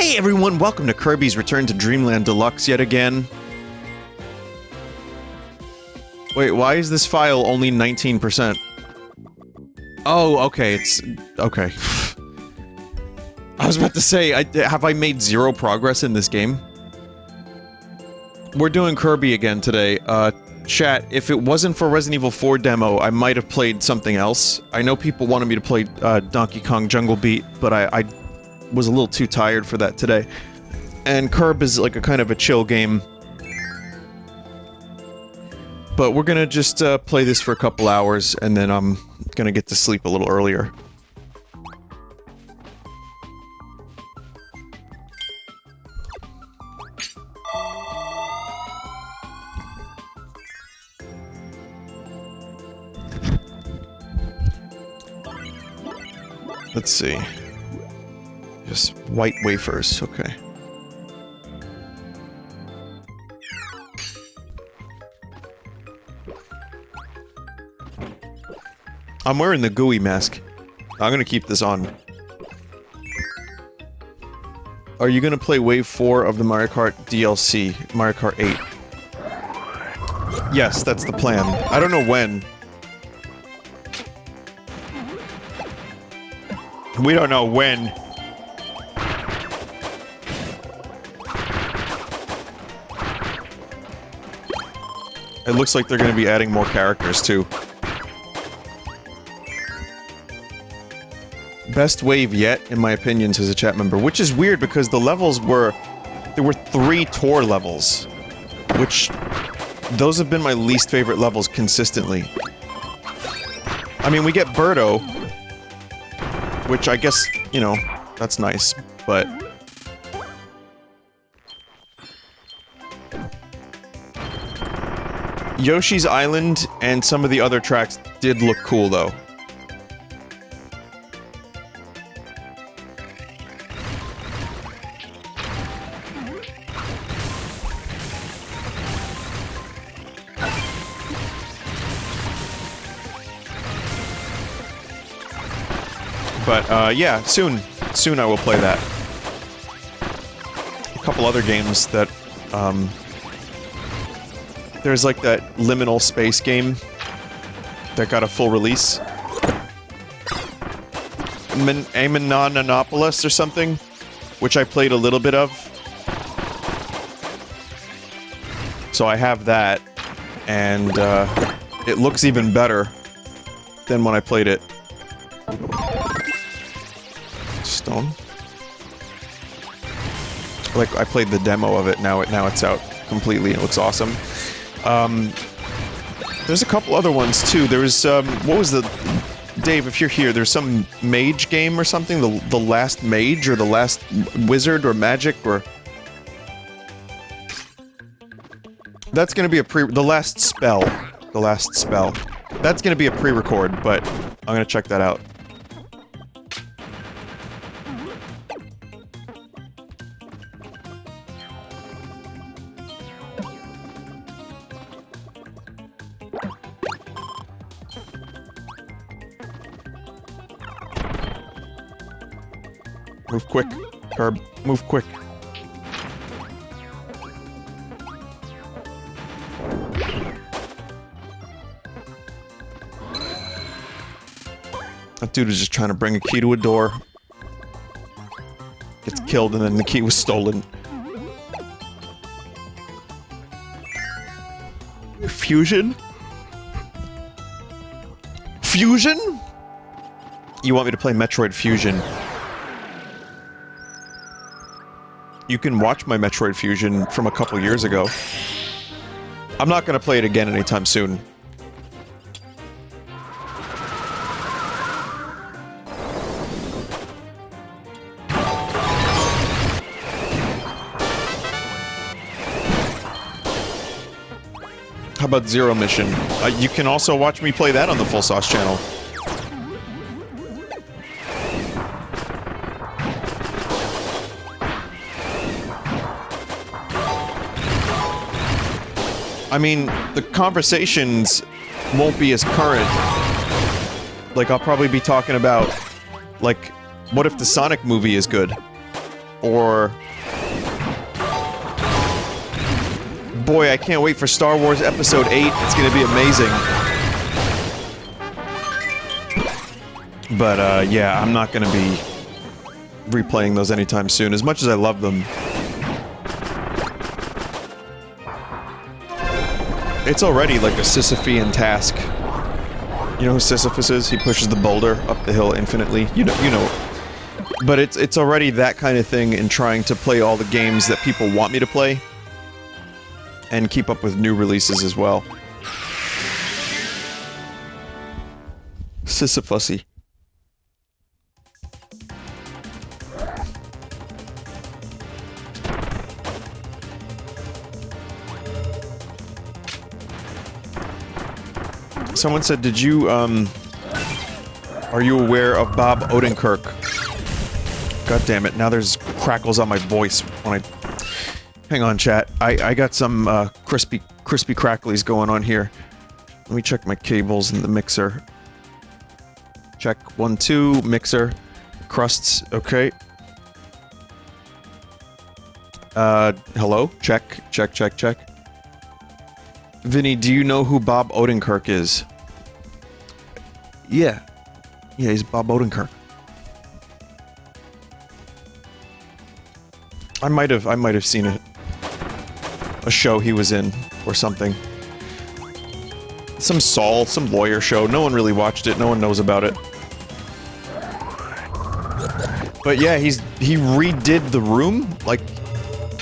Hey everyone, welcome to Kirby's Return to Dreamland Deluxe yet again. Wait, why is this file only 19%? Oh, okay, it's... okay. I was about to say, have I made zero progress in this game? We're doing Kirby again today. Chat, if it wasn't for Resident Evil 4 demo, I might have played something else. I know people wanted me to play Donkey Kong Jungle Beat, but I was a little too tired for that today. And Kirby is like a kind of a chill game. But we're gonna just play this for a couple hours, and then I'm gonna get to sleep a little earlier. Let's see. Just white wafers, okay. I'm wearing the gooey mask. I'm gonna keep this on. Are you gonna play Wave 4 of the Mario Kart DLC, Mario Kart 8? Yes, that's the plan. I don't know when. We don't know when. It looks like they're gonna be adding more characters, too. Best wave yet, in my opinion, says a chat member. Which is weird, because the levels were... there were 3 tour levels. Which... those have been my least favorite levels consistently. I mean, we get Birdo, which I guess, you know, that's nice, but... Yoshi's Island and some of the other tracks did look cool, though. But, yeah, soon I will play that. A couple other games that, there's like that liminal space game that got a full release. Amenonopolis or something, which I played a little bit of. So I have that, and, it looks even better than when I played it. Stone. Like, I played the demo of it, now it's out completely, and it looks awesome. There's a couple other ones, too. There was, what was the... Dave, if you're here, there's some mage game or something? The Last Mage, or the Last Wizard, or Magic, or... That's gonna be a The Last Spell. The Last Spell. That's gonna be a pre-record, but I'm gonna check that out. Move quick, Herb. Move quick. That dude was just trying to bring a key to a door. Gets killed and then the key was stolen. Fusion? Fusion? You want me to play Metroid Fusion? You can watch my Metroid Fusion from a couple years ago. I'm not gonna play it again anytime soon. How about Zero Mission? You can also watch me play that on the Full Sauce channel. I mean, the conversations won't be as current. Like, I'll probably be talking about, like, what if the Sonic movie is good? or... Boy, I can't wait for Star Wars Episode 8. It's gonna be amazing. But, yeah, I'm not gonna be replaying those anytime soon, as much as I love them. It's already like a Sisyphean task. You know who Sisyphus is? He pushes the boulder up the hill infinitely. You know. But it's already that kind of thing in trying to play all the games that people want me to play. And keep up with new releases as well. Sisyphusy. Someone said, did you, are you aware of Bob Odenkirk? God damn it, now there's crackles on my voice when I... Hang on, chat. I got some, crispy cracklies going on here. Let me check my cables in the mixer. Check. 1, 2, mixer. Crusts, okay. Hello? Check. Vinny, do you know who Bob Odenkirk is? Yeah. Yeah, he's Bob Odenkirk. I might have seen a show he was in, or something. Some lawyer show. No one really watched it, no one knows about it. But yeah, he redid The Room, like,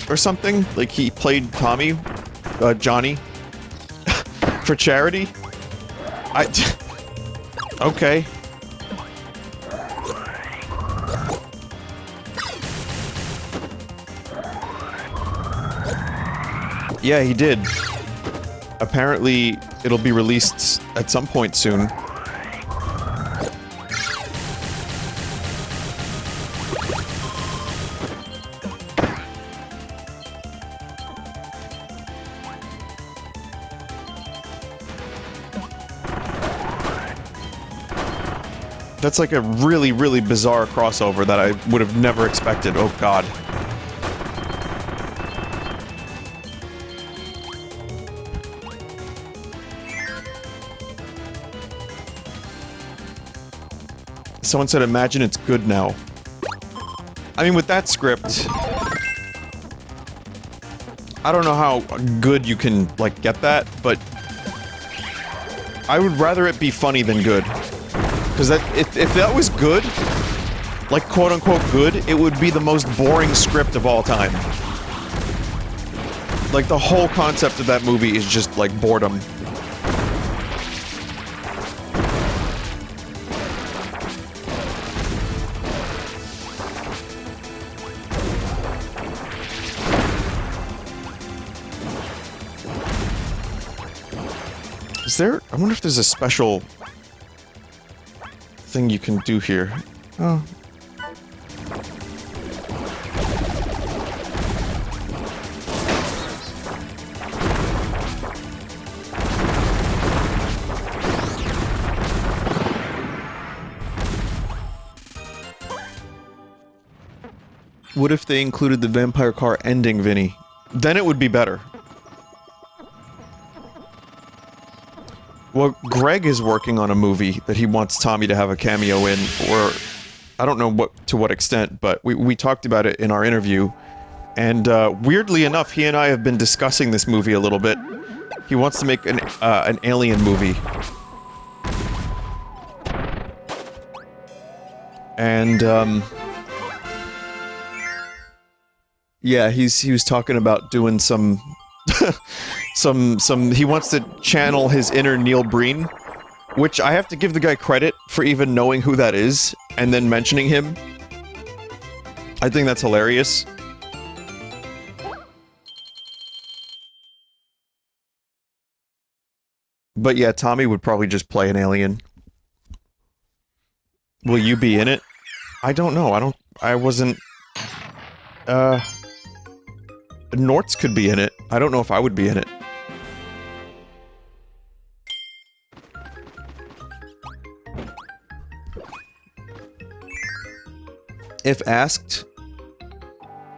or something. Like, he played Tommy, Johnny, for charity? Okay. Yeah, he did. Apparently, it'll be released at some point soon. That's like a really, really bizarre crossover that I would have never expected. Oh god. Someone said, imagine it's good now. I mean, with that script... I don't know how good you can, like, get that, but... I would rather it be funny than good. Because if that was good, like quote-unquote good, it would be the most boring script of all time. Like, the whole concept of that movie is just, like, boredom. Is there... I wonder if there's a special... thing you can do here. Oh. What if they included the vampire car ending, Vinny? Then it would be better. Well, Greg is working on a movie that he wants Tommy to have a cameo in, or... I don't know to what extent, but we talked about it in our interview. And, weirdly enough, he and I have been discussing this movie a little bit. He wants to make an alien movie. And, yeah, he was talking about doing some... he wants to channel his inner Neil Breen, which I have to give the guy credit for even knowing who that is, and then mentioning him. I think that's hilarious. But yeah, Tommy would probably just play an alien. Will you be in it? I don't know, I wasn't... Nortz could be in it. I don't know if I would be in it. If asked,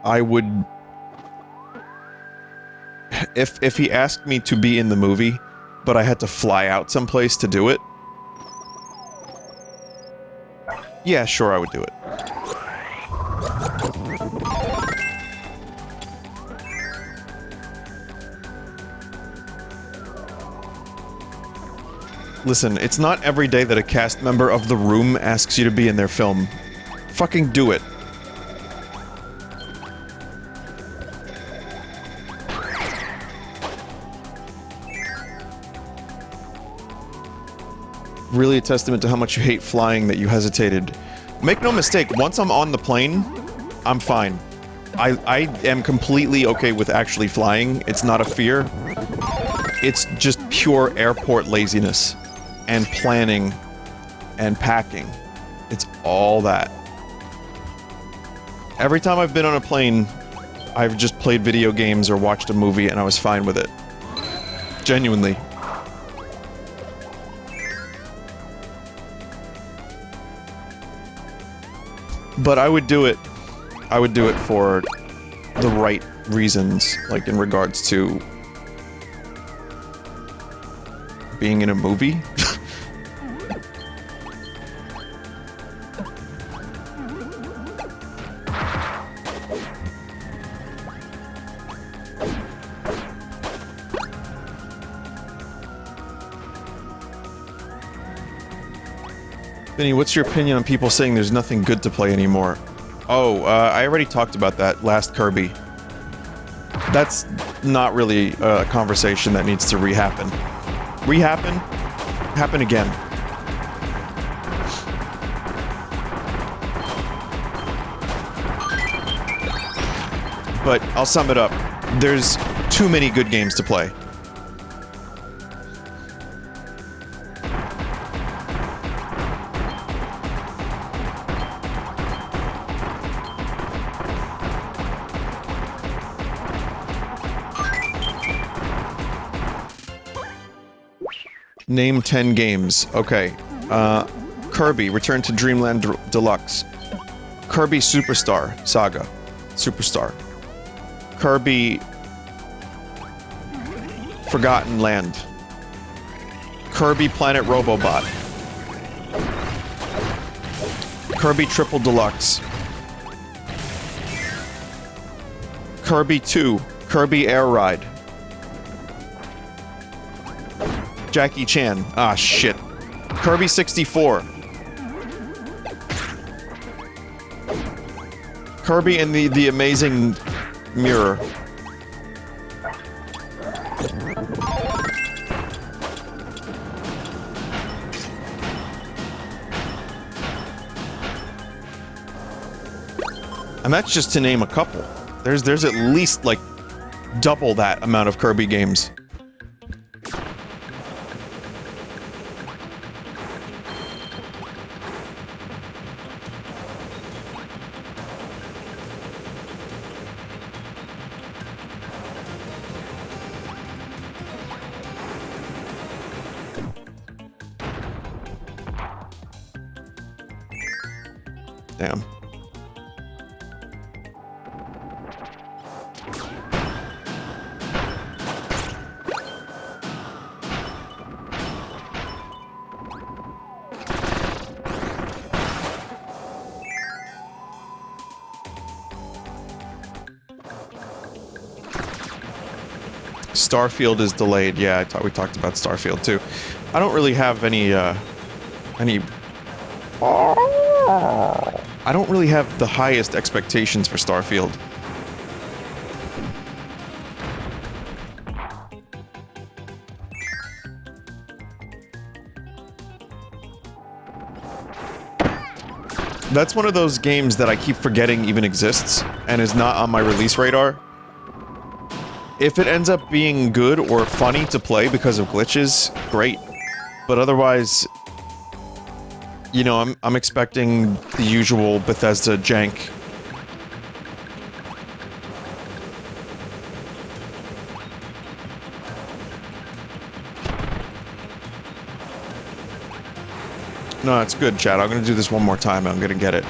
I would... If he asked me to be in the movie, but I had to fly out someplace to do it... Yeah, sure, I would do it. Listen, it's not every day that a cast member of The Room asks you to be in their film. Fucking do it. Really a testament to how much you hate flying that you hesitated. Make no mistake, once I'm on the plane, I'm fine. I am completely okay with actually flying. It's not a fear. It's just pure airport laziness. And planning. And packing. It's all that. Every time I've been on a plane, I've just played video games or watched a movie and I was fine with it. Genuinely. But I would do it. I would do it for the right reasons, like in regards to being in a movie. Vinny, what's your opinion on people saying there's nothing good to play anymore? Oh, I already talked about that last Kirby. That's not really a conversation that needs to re-happen. Re-happen? Happen again. But I'll sum it up. There's too many good games to play. Name 10 games. Okay. Kirby, Return to Dreamland Deluxe. Kirby Superstar Saga. Superstar. Kirby... Forgotten Land. Kirby Planet Robobot. Kirby Triple Deluxe. Kirby 2. Kirby Air Ride. Jackie Chan. Ah, shit. Kirby 64. Kirby and the Amazing Mirror. And that's just to name a couple. There's at least, like, double that amount of Kirby games. Damn. Starfield is delayed. Yeah, we talked about Starfield too. I don't really have any I don't really have the highest expectations for Starfield. That's one of those games that I keep forgetting even exists, and is not on my release radar. If it ends up being good or funny to play because of glitches, great. But otherwise, you know, I'm expecting the usual Bethesda jank. No, it's good, Chad. I'm gonna do this one more time and I'm gonna get it.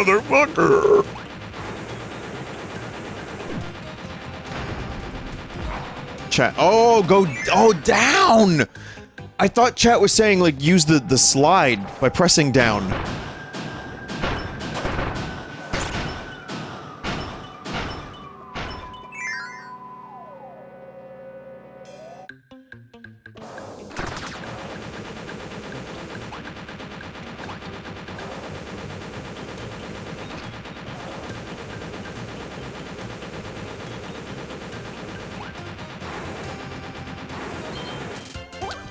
motherfucker! Chat. Oh, go. Oh, down! I thought chat was saying, like, use the slide by pressing down.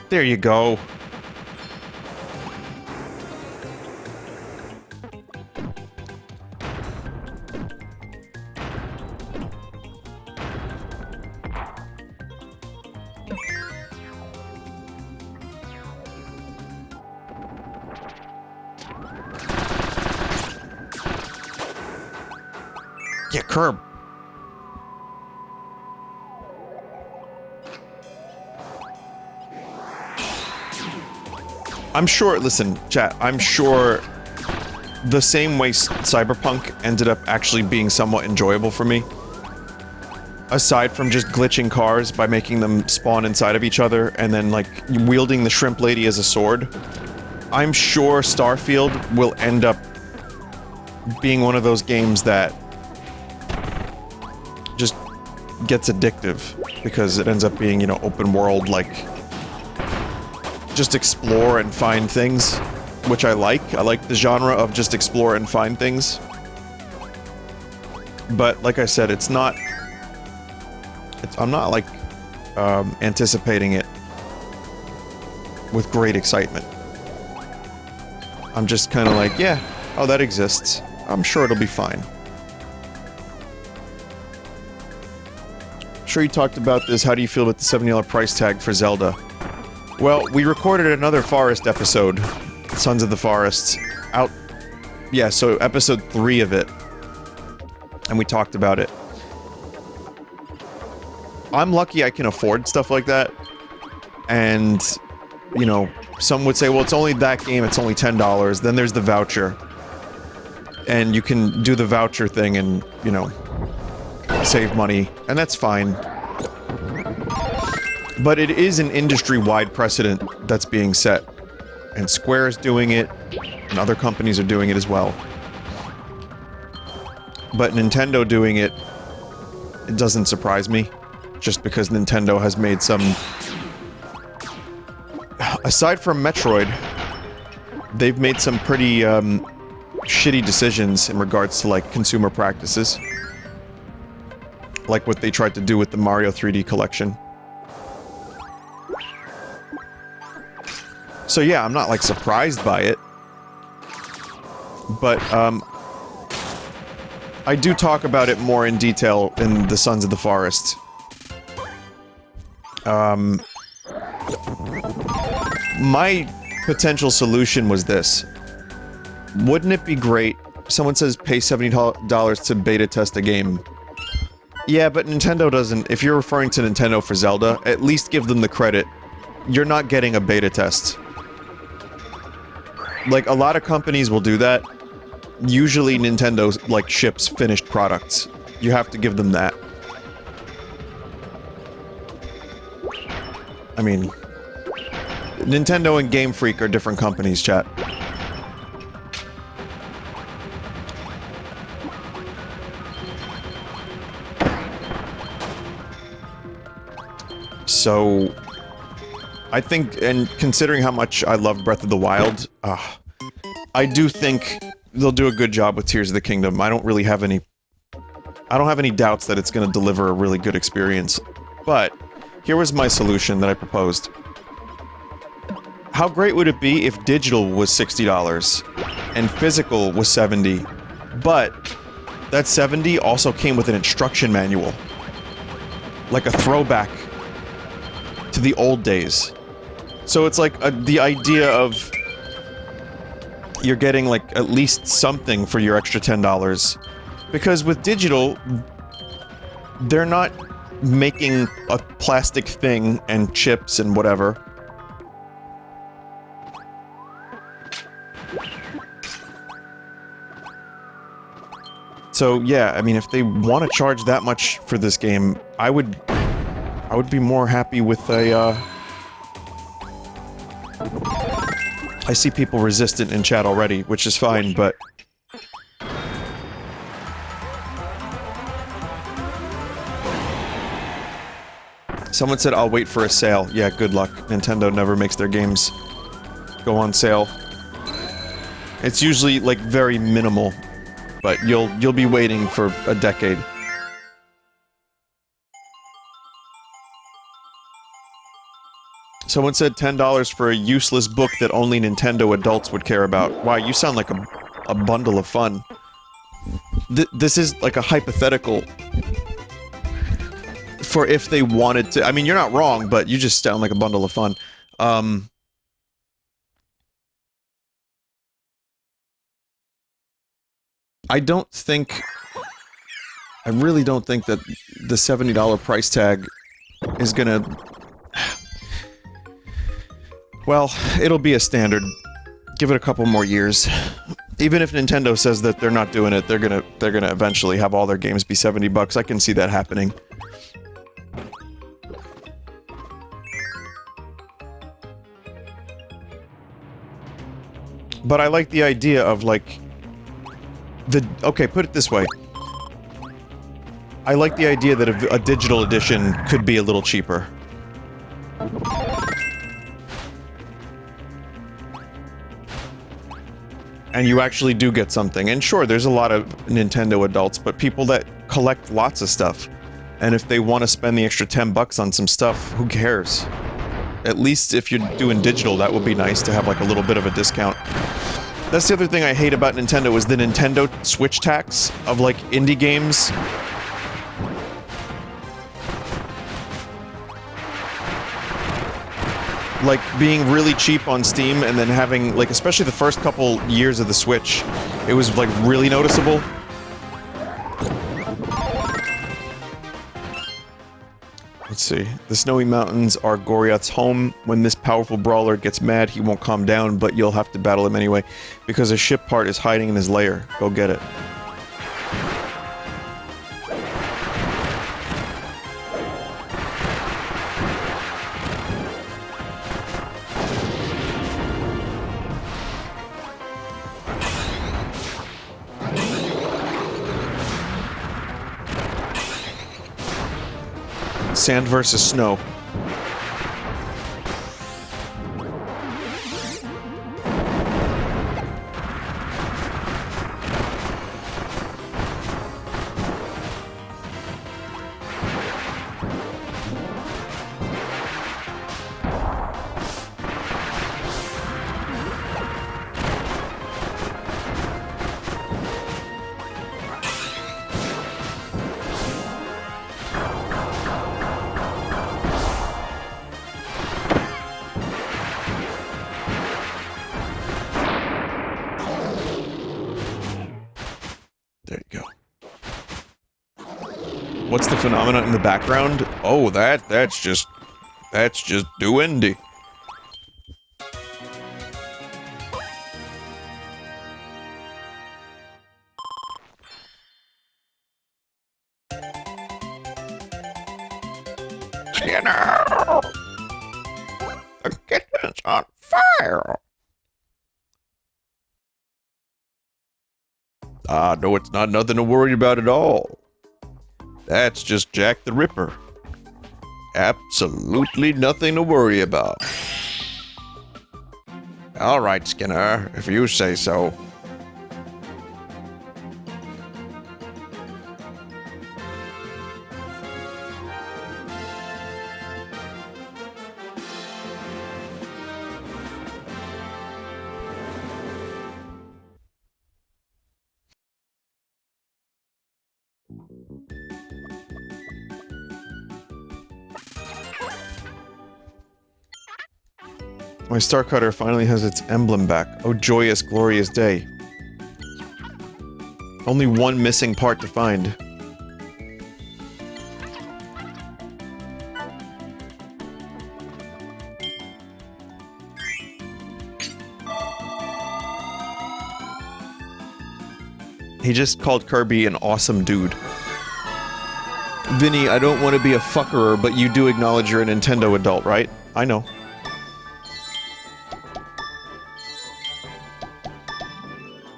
There you go. Yeah, curb. I'm sure, listen, chat, I'm sure the same way Cyberpunk ended up actually being somewhat enjoyable for me, aside from just glitching cars by making them spawn inside of each other and then, like, wielding the shrimp lady as a sword, I'm sure Starfield will end up being one of those games that just gets addictive, because it ends up being, you know, open world, like, just explore and find things, which I like. I like the genre of just explore and find things. But, like I said, it's not... I'm not, like, anticipating it with great excitement. I'm just kind of like, yeah, oh, that exists. I'm sure it'll be fine. Sure, you talked about this. How do you feel about the $70 price tag for Zelda? Well, we recorded another Forest episode, Sons of the Forest, out... Yeah, so episode 3 of it. And we talked about it. I'm lucky I can afford stuff like that. And, you know, some would say, well, it's only that game, it's only $10. Then there's the voucher. And you can do the voucher thing and, you know, save money. And that's fine. But it is an industry-wide precedent that's being set. And Square is doing it, and other companies are doing it as well. But Nintendo doing it, it doesn't surprise me. Just because Nintendo has made some... Aside from Metroid, they've made some pretty, shitty decisions in regards to, like, consumer practices. Like what they tried to do with the Mario 3D collection. So yeah, I'm not, like, surprised by it. But, I do talk about it more in detail in the Sons of the Forest. My potential solution was this. Wouldn't it be great... Someone says pay $70 to beta test a game. Yeah, but Nintendo doesn't... If you're referring to Nintendo for Zelda, at least give them the credit. You're not getting a beta test. Like, a lot of companies will do that. Usually Nintendo, like, ships finished products. You have to give them that. I mean... Nintendo and Game Freak are different companies, chat. So... I think, and considering how much I love Breath of the Wild, I do think they'll do a good job with Tears of the Kingdom. I don't really have any... I don't have any doubts that it's gonna deliver a really good experience. But, here was my solution that I proposed. How great would it be if digital was $60 and physical was $70, but that $70 also came with an instruction manual, like a throwback to the old days. So it's like the idea of you're getting, like, at least something for your extra $10, because with digital, they're not making a plastic thing and chips and whatever. So yeah, I mean, if they want to charge that much for this game, I would be more happy with a, I see people resistant in chat already, which is fine, but... Someone said, I'll wait for a sale. Yeah, good luck. Nintendo never makes their games go on sale. It's usually, like, very minimal, but you'll be waiting for a decade. Someone said $10 for a useless book that only Nintendo adults would care about. Wow, you sound like a bundle of fun. This is like a hypothetical for if they wanted to. I mean, you're not wrong, but you just sound like a bundle of fun. I don't think... I really don't think that the $70 price tag is gonna... Well, it'll be a standard. Give it a couple more years. Even if Nintendo says that they're not doing it, they're gonna eventually have all their games be $70. I can see that happening. But I like the idea of, like... Okay, put it this way. I like the idea that a digital edition could be a little cheaper. And you actually do get something. And sure, there's a lot of Nintendo adults, but people that collect lots of stuff. And if they want to spend the extra $10 on some stuff, who cares? At least if you're doing digital, that would be nice to have like a little bit of a discount. That's the other thing I hate about Nintendo is the Nintendo Switch tax of like indie games. Like, being really cheap on Steam and then having, like, especially the first couple years of the Switch, it was, like, really noticeable. Let's see. The snowy mountains are Goriath's home. When this powerful brawler gets mad, he won't calm down, but you'll have to battle him anyway, because a ship part is hiding in his lair. Go get it. Sand versus snow. What's the phenomenon in the background? Oh, that's just Duendy. Skinner! The kitchen's on fire! Ah, no, it's not nothing to worry about at all. That's just Jack the Ripper. Absolutely nothing to worry about. All right, Skinner, if you say so. My Star Cutter finally has its emblem back. Oh, joyous, glorious day. Only one missing part to find. He just called Kirby an awesome dude. Vinny, I don't want to be a fuckerer, but you do acknowledge you're a Nintendo adult, right? I know.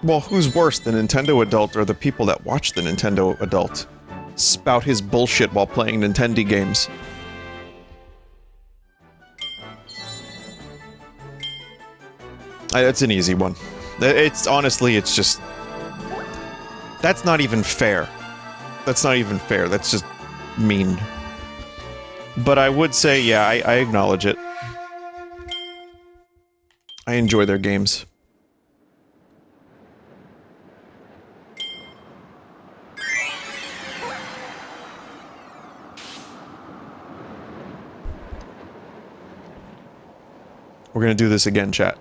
Well, who's worse, the Nintendo adult or the people that watch the Nintendo adult? Spout his bullshit while playing Nintendo games. That's an easy one. It's honestly, it's just... That's not even fair. That's not even fair, that's just mean. But I would say, yeah, I acknowledge it. I enjoy their games. We're gonna do this again, chat.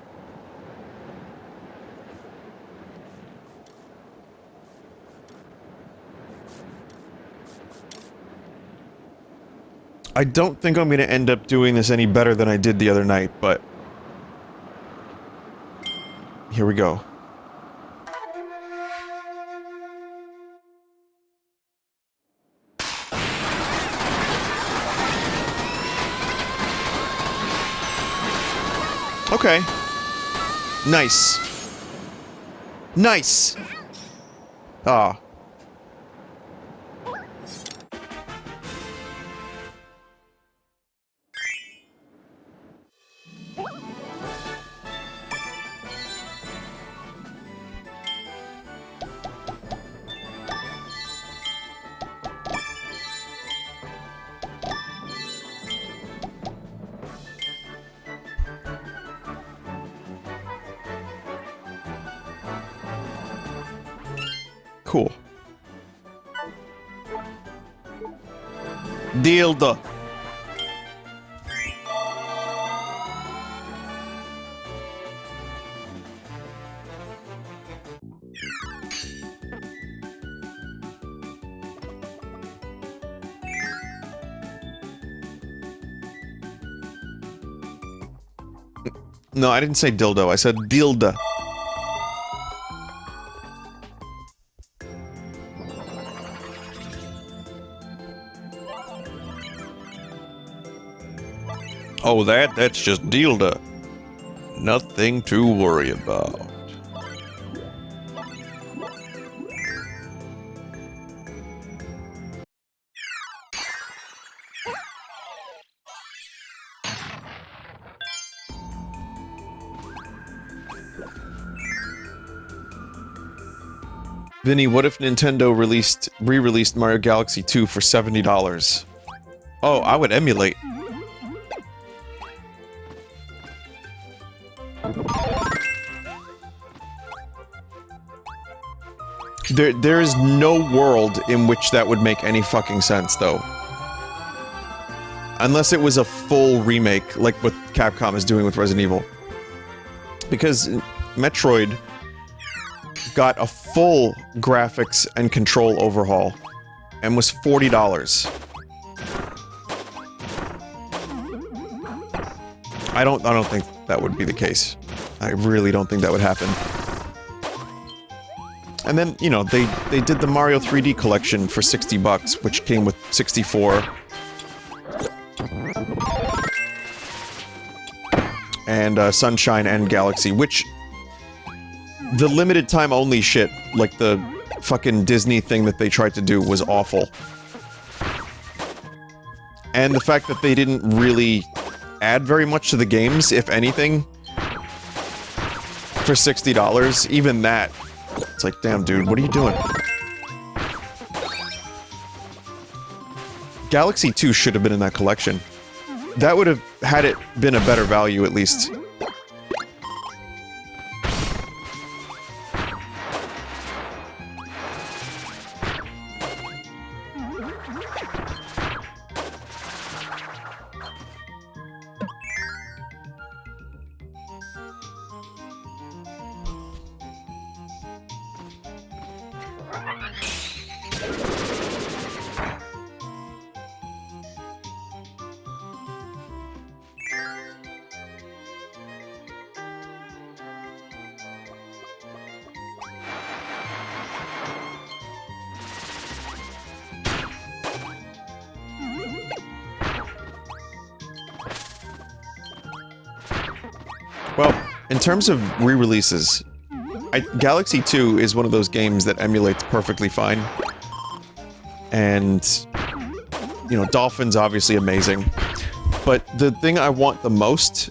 I don't think I'm gonna end up doing this any better than I did the other night, but... Here we go. Okay. Nice. Nice! Ah. Cool. Dildo. No, I didn't say dildo, I said dilda. Oh, that's just dilda. Nothing to worry about. Vinny, what if Nintendo re-released Mario Galaxy 2 for $70? Oh, I would emulate. There is no world in which that would make any fucking sense, though. Unless it was a full remake, like what Capcom is doing with Resident Evil. Because Metroid got a full graphics and control overhaul, and was $40. I don't think that would be the case. I really don't think that would happen. And then, you know, they did the Mario 3D collection for $60, which came with 64. And Sunshine and Galaxy, which... The limited time only shit, like the fucking Disney thing that they tried to do, was awful. And the fact that they didn't really add very much to the games, if anything, for $60, even that, it's like, damn dude, what are you doing? Galaxy 2 should have been in that collection. That would have, had it been a better value at least. in terms of re-releases, Galaxy 2 is one of those games that emulates perfectly fine. And, you know, Dolphin's obviously amazing. But the thing I want the most,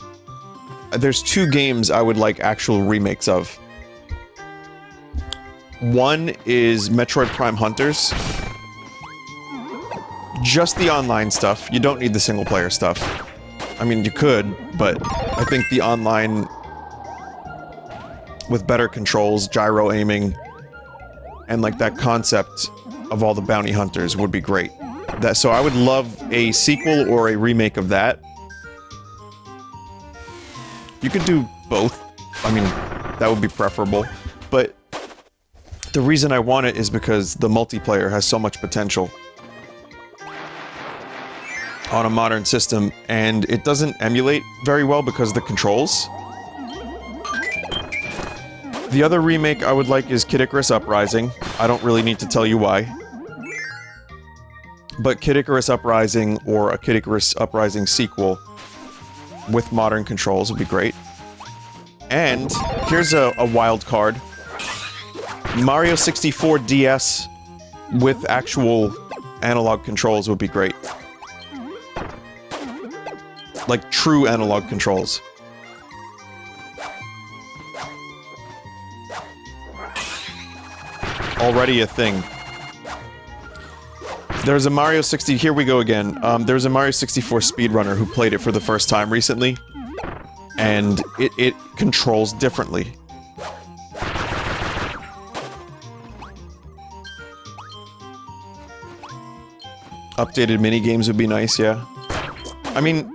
there's 2 games I would like actual remakes of. One is Metroid Prime Hunters. Just the online stuff. You don't need the single-player stuff. I mean, you could, but I think the online, with better controls, gyro aiming, and like that concept of all the bounty hunters would be great. So I would love a sequel or a remake of that. You could do both. I mean, that would be preferable. But the reason I want it is because the multiplayer has so much potential on a modern system, and it doesn't emulate very well because of the controls. The other remake I would like is Kid Icarus Uprising. I don't really need to tell you why. But Kid Icarus Uprising or a Kid Icarus Uprising sequel with modern controls would be great. And here's a wild card. Mario 64 DS with actual analog controls would be great. Like true analog controls. Already a thing. There's a Mario 60... Here we go again. There's a Mario 64 speedrunner who played it for the first time recently. And it controls differently. Updated minigames would be nice, yeah. I mean,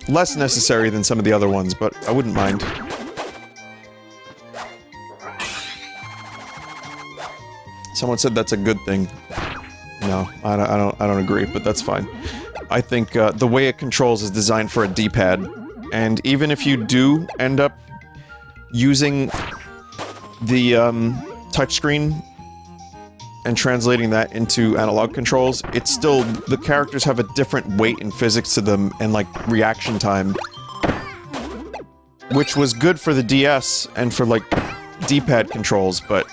less necessary than some of the other ones, but I wouldn't mind. Someone said that's a good thing. No, I don't agree, but that's fine. I think the way it controls is designed for a D-pad, and even if you do end up using the touchscreen and translating that into analog controls, it's still, the characters have a different weight and physics to them and like reaction time, which was good for the DS and for like D-pad controls, but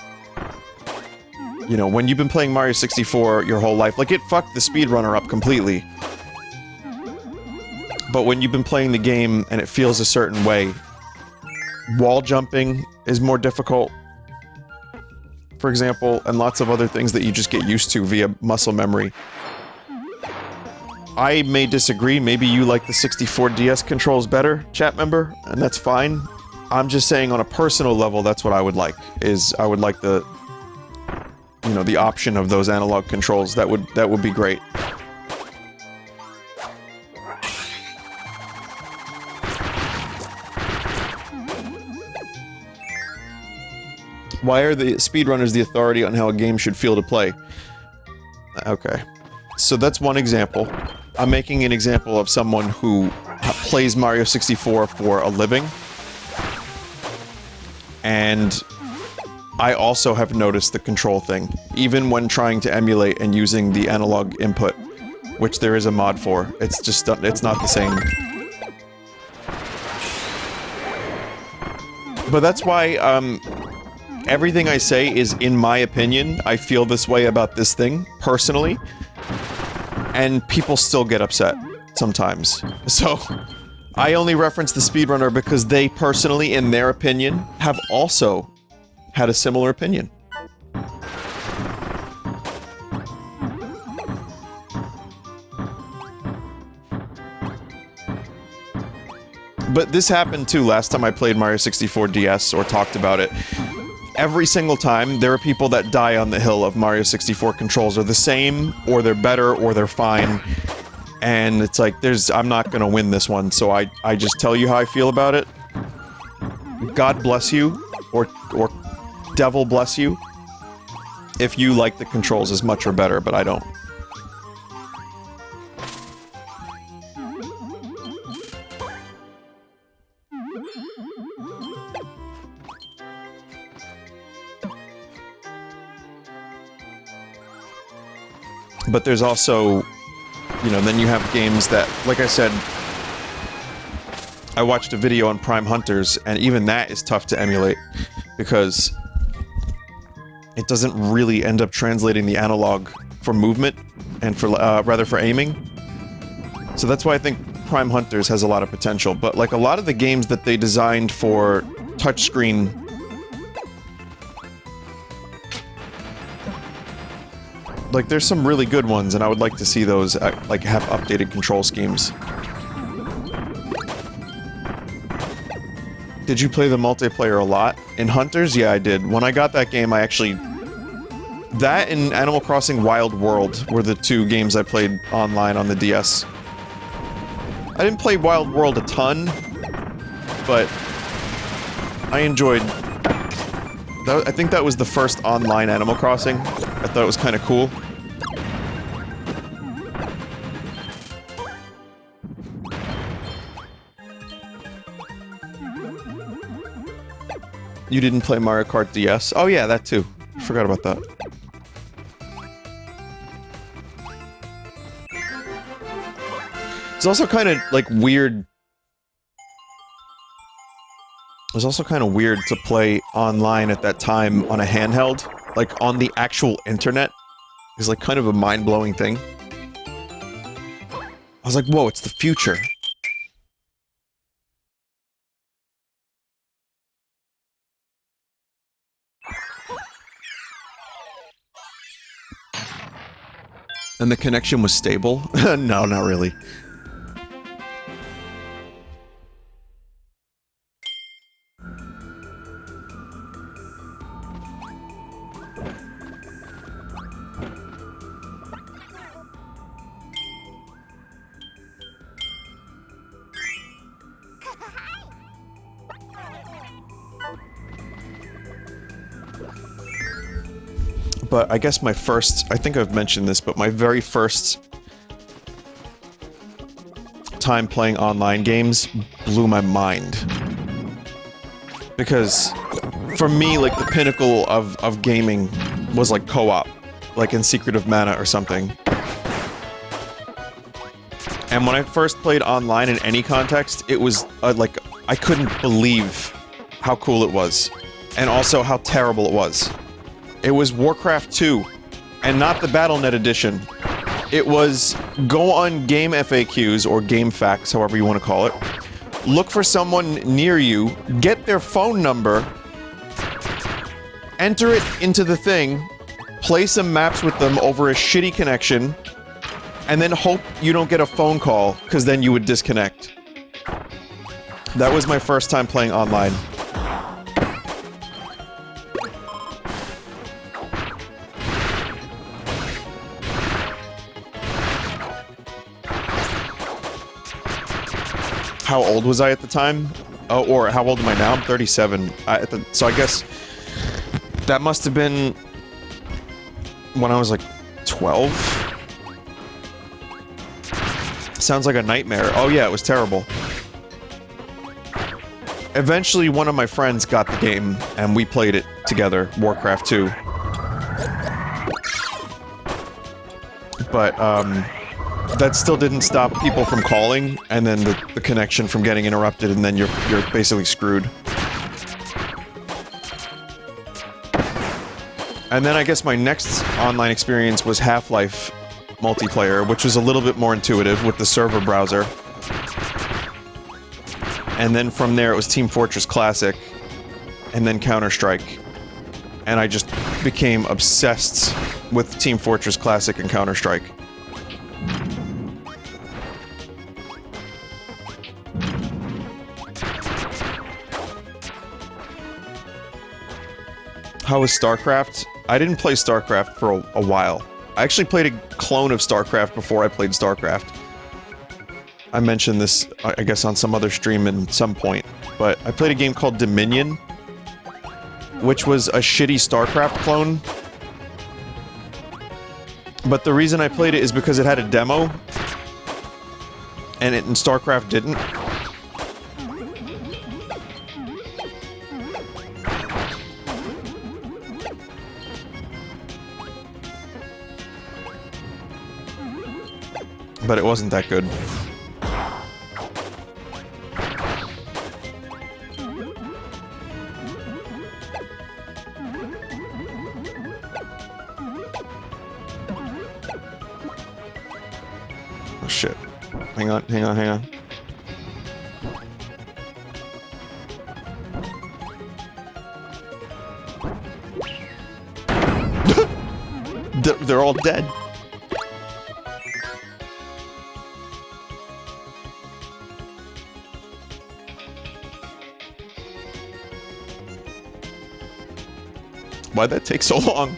you know, when you've been playing Mario 64 your whole life, like, it fucked the speedrunner up completely. But when you've been playing the game and it feels a certain way, wall jumping is more difficult, for example, and lots of other things that you just get used to via muscle memory. I may disagree, maybe you like the 64 DS controls better, chat member, and that's fine. I'm just saying on a personal level, that's what I would like, is I would like the, you know, the option of those analog controls. That would be great. Why are the speedrunners the authority on how a game should feel to play? Okay. So that's one example. I'm making an example of someone who plays Mario 64 for a living. And I also have noticed the control thing, even when trying to emulate and using the analog input, which there is a mod for. It's just, it's not the same. But that's why, everything I say is in my opinion. I feel this way about this thing, personally. And people still get upset, sometimes. So, I only reference the speedrunner because they personally, in their opinion, have also had a similar opinion. But this happened too last time I played Mario 64 DS or talked about it. Every single time, there are people that die on the hill of Mario 64 controls are the same, or they're better, or they're fine. And it's like, I'm not gonna win this one, so I just tell you how I feel about it. God bless you, or devil bless you, if you like the controls as much or better, but I don't. But there's also, you know, then you have games that, like I said, I watched a video on Prime Hunters, and even that is tough to emulate, because it doesn't really end up translating the analog for movement, and for, rather for aiming. So that's why I think Prime Hunters has a lot of potential, but like a lot of the games that they designed for touchscreen, like there's some really good ones, and I would like to see those like have updated control schemes. Did you play the multiplayer a lot? In Hunters? Yeah, I did. When I got that game, I actually... That and Animal Crossing Wild World were the two games I played online on the DS. I didn't play Wild World a ton, but I enjoyed... I think that was the first online Animal Crossing. I thought it was kind of cool. You didn't play Mario Kart DS? Oh yeah, that too. Forgot about that. It's also kind of, like, weird... It was also kind of weird to play online at that time on a handheld. Like, on the actual internet. It's like kind of a mind-blowing thing. I was like, whoa, it's the future. And the connection was stable? No, not really. But I guess my first... I think I've mentioned this, but my very first time playing online games blew my mind. Because, for me, like, the pinnacle of gaming was, like, co-op. Like in Secret of Mana or something. And when I first played online in any context, it was, like, I couldn't believe how cool it was. And also how terrible it was. It was Warcraft 2, and not the BattleNet edition. It was go on Game FAQs, or Game Facts, however you want to call it. Look for someone near you, get their phone number, enter it into the thing, play some maps with them over a shitty connection, and then hope you don't get a phone call, because then you would disconnect. That was my first time playing online. How old was I at the time? Oh, or how old am I now? I'm 37. So I guess that must have been when I was like 12? Sounds like a nightmare. Oh yeah, it was terrible. Eventually, one of my friends got the game, and we played it together, Warcraft 2. But, that still didn't stop people from calling, and then the connection from getting interrupted, and then you're basically screwed. And then I guess my next online experience was Half-Life multiplayer, which was a little bit more intuitive with the server browser. And then from there it was Team Fortress Classic, and then Counter-Strike. And I just became obsessed with Team Fortress Classic and Counter-Strike. How was StarCraft? I didn't play StarCraft for a while. I actually played a clone of StarCraft before I played StarCraft. I mentioned this, I guess, on some other stream at some point, but I played a game called Dominion, which was a shitty StarCraft clone. But the reason I played it is because it had a demo, and StarCraft didn't. But it wasn't that good. Oh shit. Hang on, hang on, hang on. They're all dead. Why'd that take so long?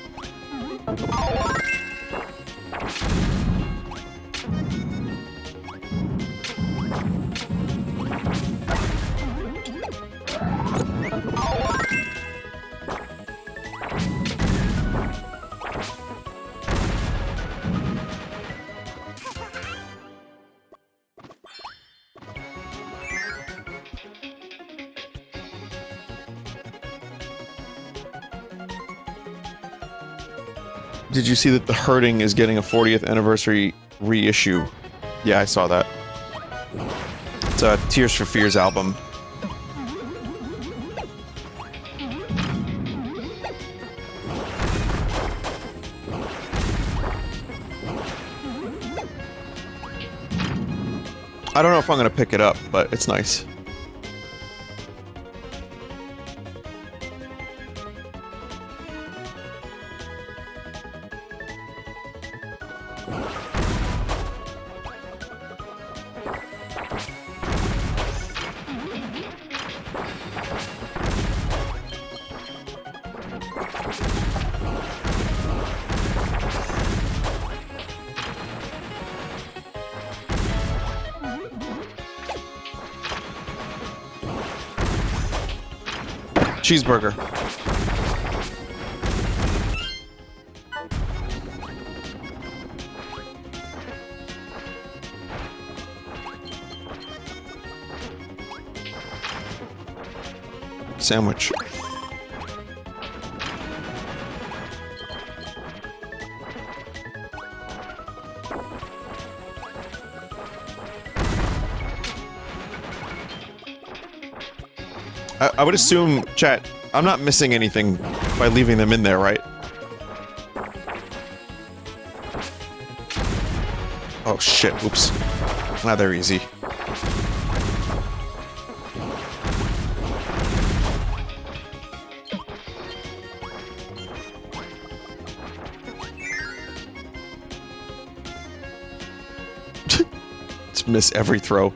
Did you see that The Hurting is getting a 40th anniversary reissue? Yeah, I saw that. It's a Tears for Fears album. I don't know if I'm gonna pick it up, but it's nice. Cheeseburger. Sandwich. I would assume, chat, I'm not missing anything by leaving them in there, right? Oh shit, oops. Now they're easy. Just miss every throw.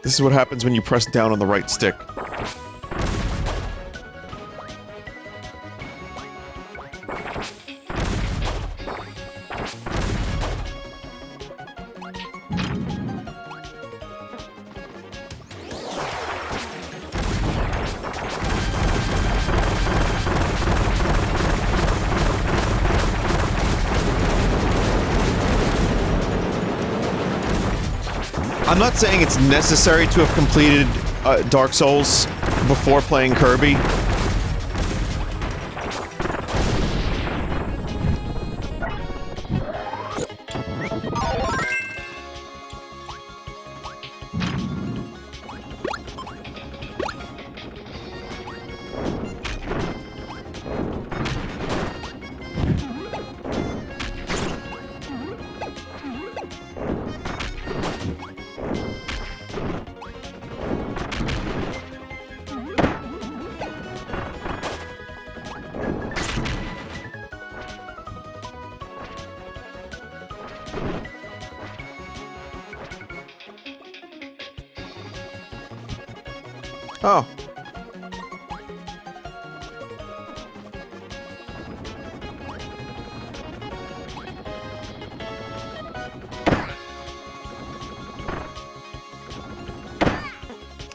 This is what happens when you press down on the right stick. I'm not saying it's necessary to have completed Dark Souls before playing Kirby. Oh.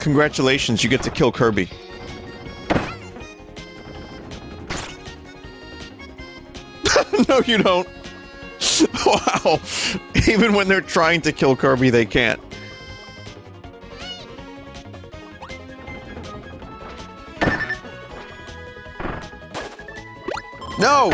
Congratulations, you get to kill Kirby. No, you don't. Wow. Even when they're trying to kill Kirby, they can't. No!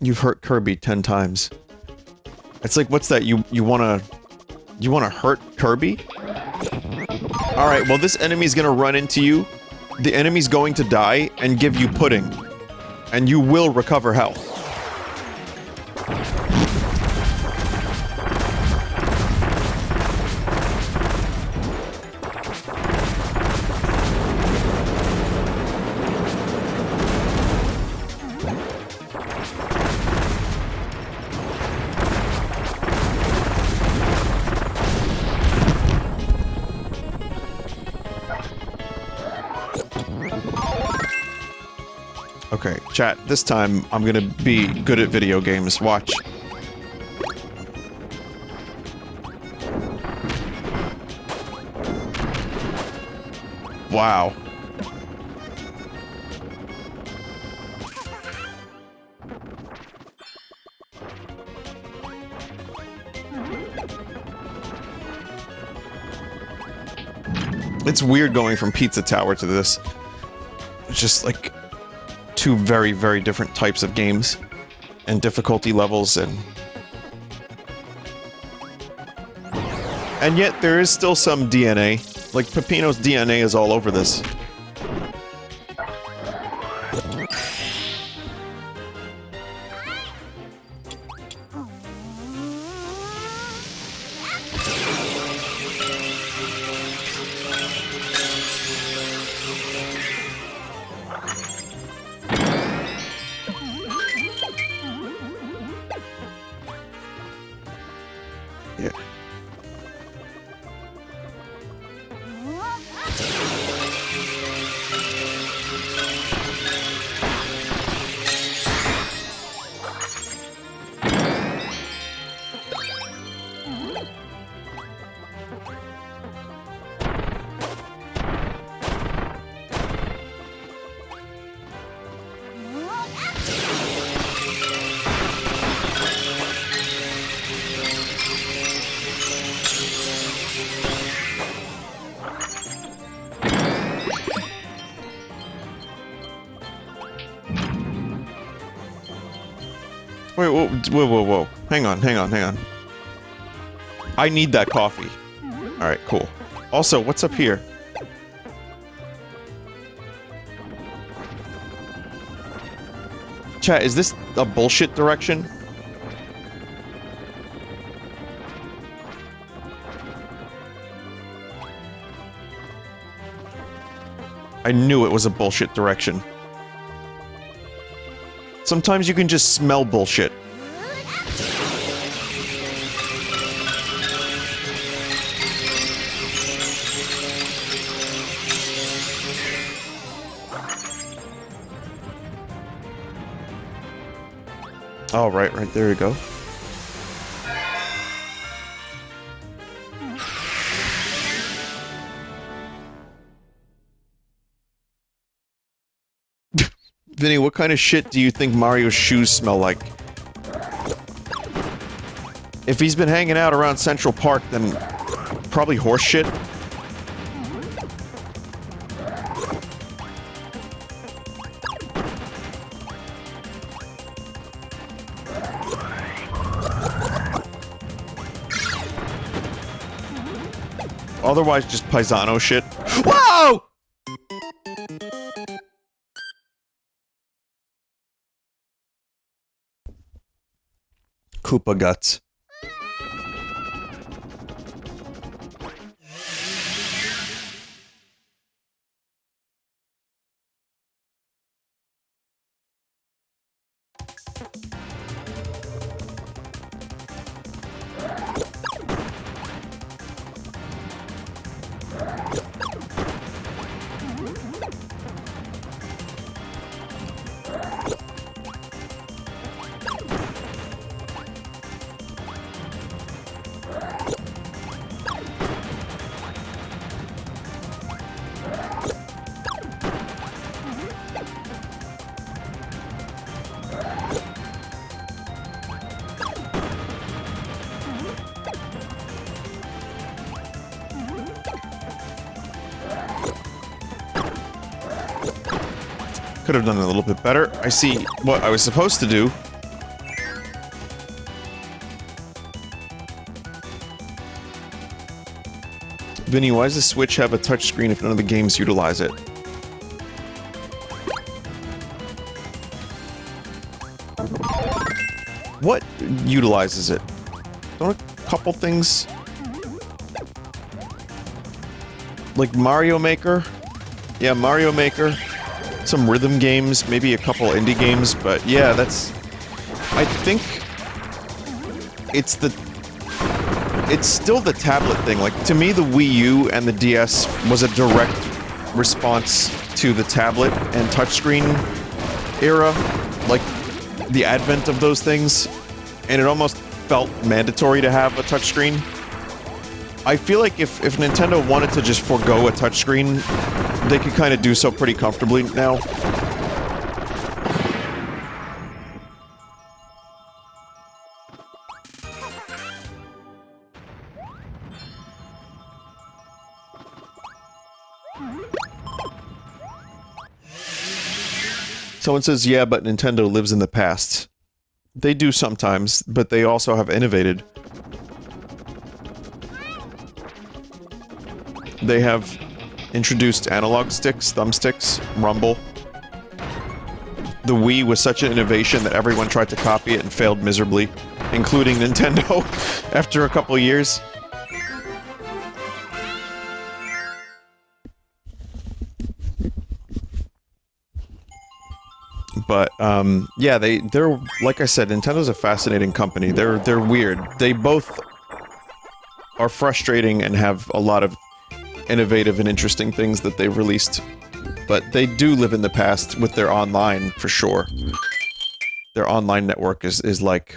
You've hurt Kirby 10 times. It's like, what's that? You wanna hurt Kirby? Alright, well this enemy's gonna run into you, the enemy's going to die, and give you pudding. And you will recover health. Okay, chat, this time I'm gonna be good at video games. Watch. Wow. It's weird going from Pizza Tower to this. It's just like two very, very different types of games and difficulty levels, and yet there is still some DNA. Like Peppino's DNA is all over this. Yeah. Wait, whoa. Hang on. I need that coffee. Alright, cool. Also, what's up here? Chat, is this a bullshit direction? I knew it was a bullshit direction. Sometimes you can just smell bullshit. Oh, right there you go. Vinny, what kind of shit do you think Mario's shoes smell like? If he's been hanging out around Central Park, then probably horse shit. Otherwise, just paisano shit. Whoa! Koopa guts. Could have done it a little bit better. I see what I was supposed to do. Vinny, why does the Switch have a touchscreen if none of the games utilize it? What utilizes it? Don't a couple things... Like Mario Maker? Yeah, Mario Maker. Some rhythm games, maybe a couple indie games, but yeah, that's... I think... It's still the tablet thing. Like, to me, the Wii U and the DS was a direct response to the tablet and touchscreen era. Like, the advent of those things. And it almost felt mandatory to have a touchscreen. I feel like if Nintendo wanted to just forego a touchscreen, they could kind of do so pretty comfortably now. Someone says, yeah, but Nintendo lives in the past. They do sometimes, but they also have innovated. They have introduced analog sticks, thumbsticks, rumble. The Wii was such an innovation that everyone tried to copy it and failed miserably, including Nintendo after a couple years. But, yeah, they're, like I said, Nintendo's a fascinating company. They're weird. They both are frustrating and have a lot of innovative and interesting things that they've released. But they do live in the past with their online, for sure. Their online network is like...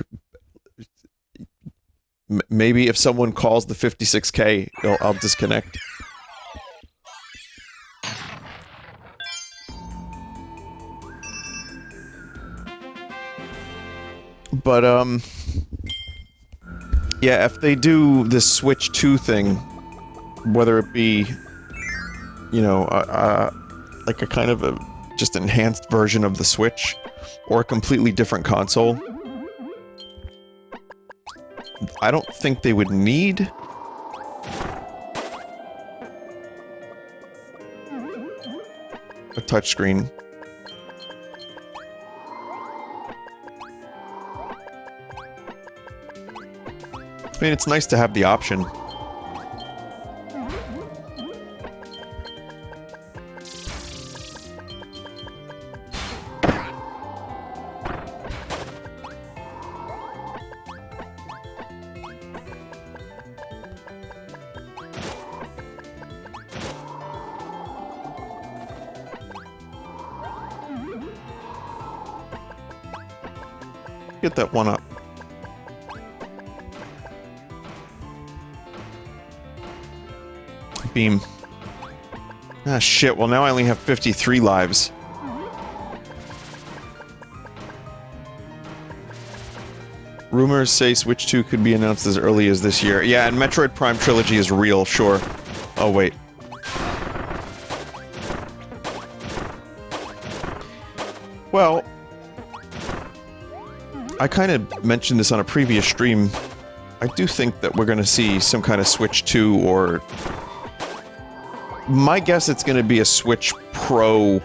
Maybe if someone calls the 56K, I'll disconnect. But, yeah, if they do this Switch 2 thing, whether it be, you know, like a kind of a just enhanced version of the Switch, or a completely different console, I don't think they would need a touchscreen. I mean, it's nice to have the option. Get that one up. Beam. Ah, shit. Well, now I only have 53 lives. Rumors say Switch 2 could be announced as early as this year. Yeah, and Metroid Prime Trilogy is real, sure. Oh, wait. Well... I kind of mentioned this on a previous stream. I do think that we're gonna see some kind of Switch 2 or... My guess it's gonna be a Switch Pro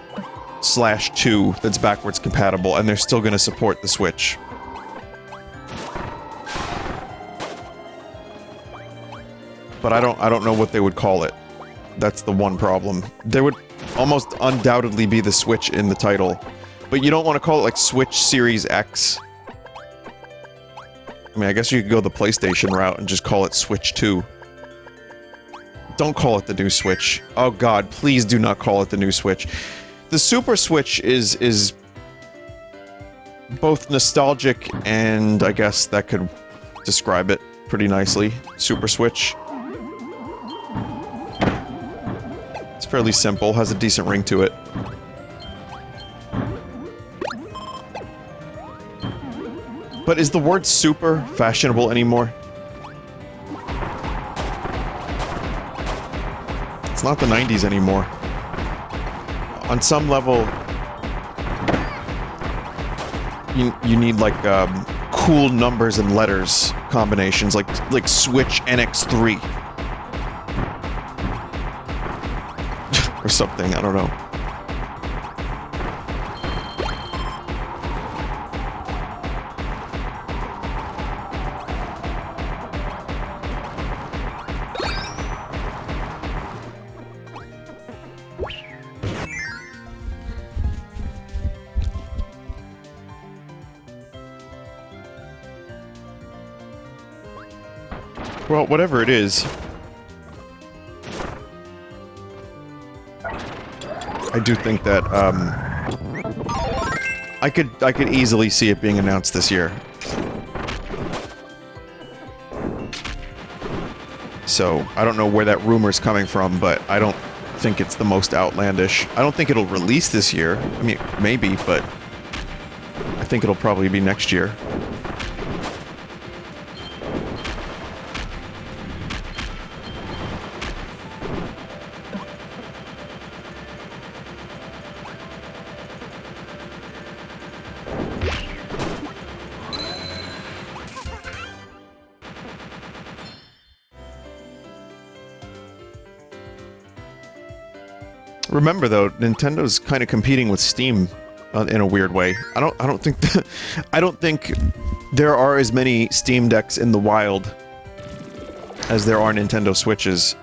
/2 that's backwards compatible, and they're still gonna support the Switch. But I don't know what they would call it. That's the one problem. There would almost undoubtedly be the Switch in the title. But you don't want to call it like Switch Series X. I mean, I guess you could go the PlayStation route and just call it Switch 2. Don't call it the new Switch. Oh god, please do not call it the new Switch. The Super Switch is both nostalgic and I guess that could describe it pretty nicely. Super Switch. It's fairly simple, has a decent ring to it. But is the word super fashionable anymore? It's not the 90s anymore. On some level, you need like cool numbers and letters combinations, like Switch NX3. or something, I don't know. Well, whatever it is, I do think that, I could easily see it being announced this year. So, I don't know where that rumor's coming from, but I don't think it's the most outlandish. I don't think it'll release this year. I mean, maybe, but I think it'll probably be next year. Remember though, Nintendo's kind of competing with Steam in a weird way. I don't think I don't think there are as many Steam Decks in the wild as there are Nintendo Switches.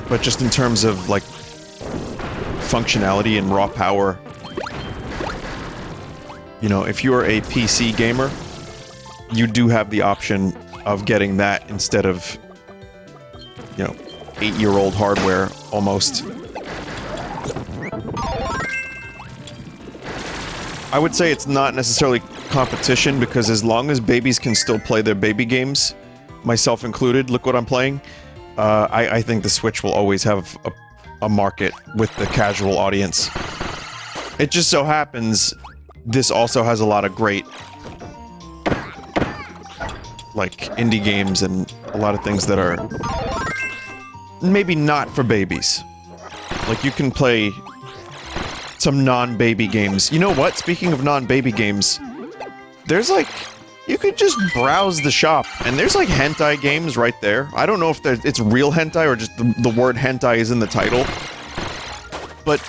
But just in terms of like functionality and raw power, you know, if you're a PC gamer, you do have the option of getting that instead of, you know, 8-year-old hardware, almost. I would say it's not necessarily competition, because as long as babies can still play their baby games, myself included, look what I'm playing, I think the Switch will always have a market with the casual audience. It just so happens, this also has a lot of great, like, indie games and a lot of things that are maybe not for babies. Like, you can play some non-baby games. You know what? Speaking of non-baby games, there's like... you could just browse the shop, and there's like hentai games right there. I don't know if it's real hentai or just the word hentai is in the title. But,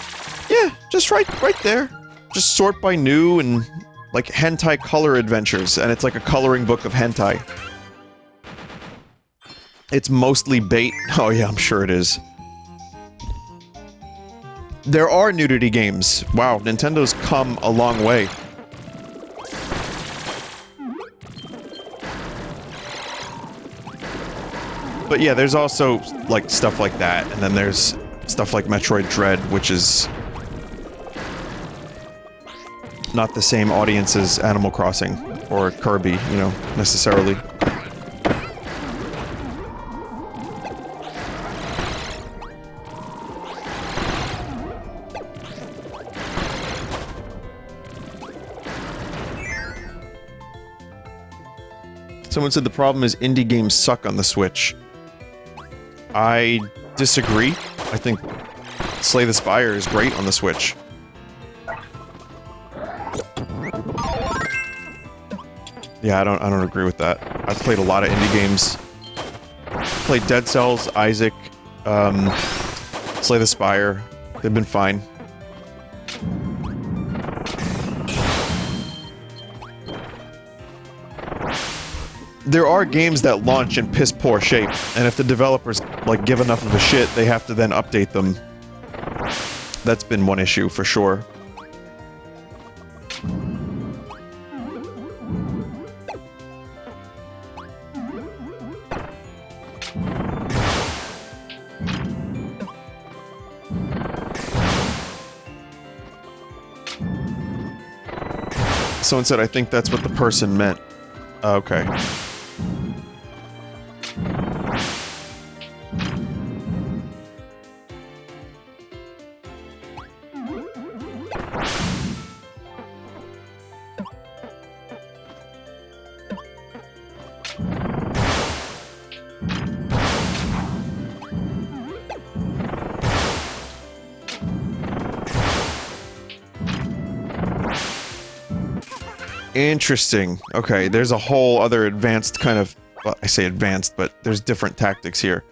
yeah, just right there. Just sort by new and, like, hentai color adventures, and it's like a coloring book of hentai. It's mostly bait. Oh yeah, I'm sure it is. There are nudity games. Wow, Nintendo's come a long way. But yeah, there's also, like, stuff like that, and then there's stuff like Metroid Dread, which is not the same audience as Animal Crossing or Kirby, you know, necessarily. Someone said the problem is indie games suck on the Switch. I disagree. I think Slay the Spire is great on the Switch. Yeah, I don't agree with that. I've played a lot of indie games. Played Dead Cells, Isaac, Slay the Spire. They've been fine. There are games that launch in piss-poor shape, and if the developers, like, give enough of a shit, they have to then update them. That's been one issue, for sure. Someone said, I think that's what the person meant. Okay. Interesting. Okay, there's a whole other advanced kind of... well, I say advanced, but there's different tactics here.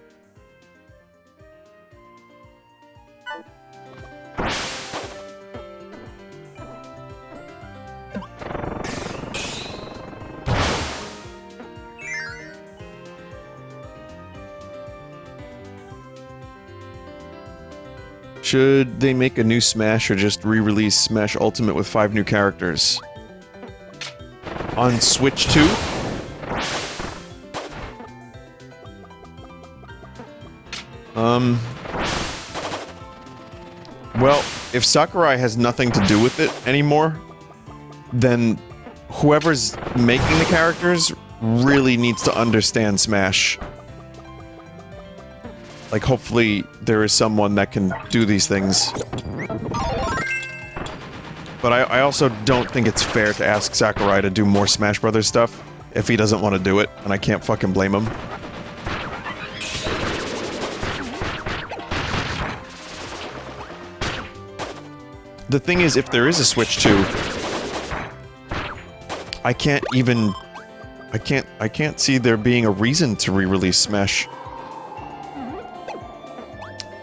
Should they make a new Smash or just re-release Smash Ultimate with 5 new characters? On Switch 2? Well, if Sakurai has nothing to do with it anymore, then whoever's making the characters really needs to understand Smash. Like, hopefully there is someone that can do these things. But I also don't think it's fair to ask Sakurai to do more Smash Brothers stuff if he doesn't want to do it, and I can't fucking blame him. The thing is, if there is a Switch 2, I can't see there being a reason to re-release Smash.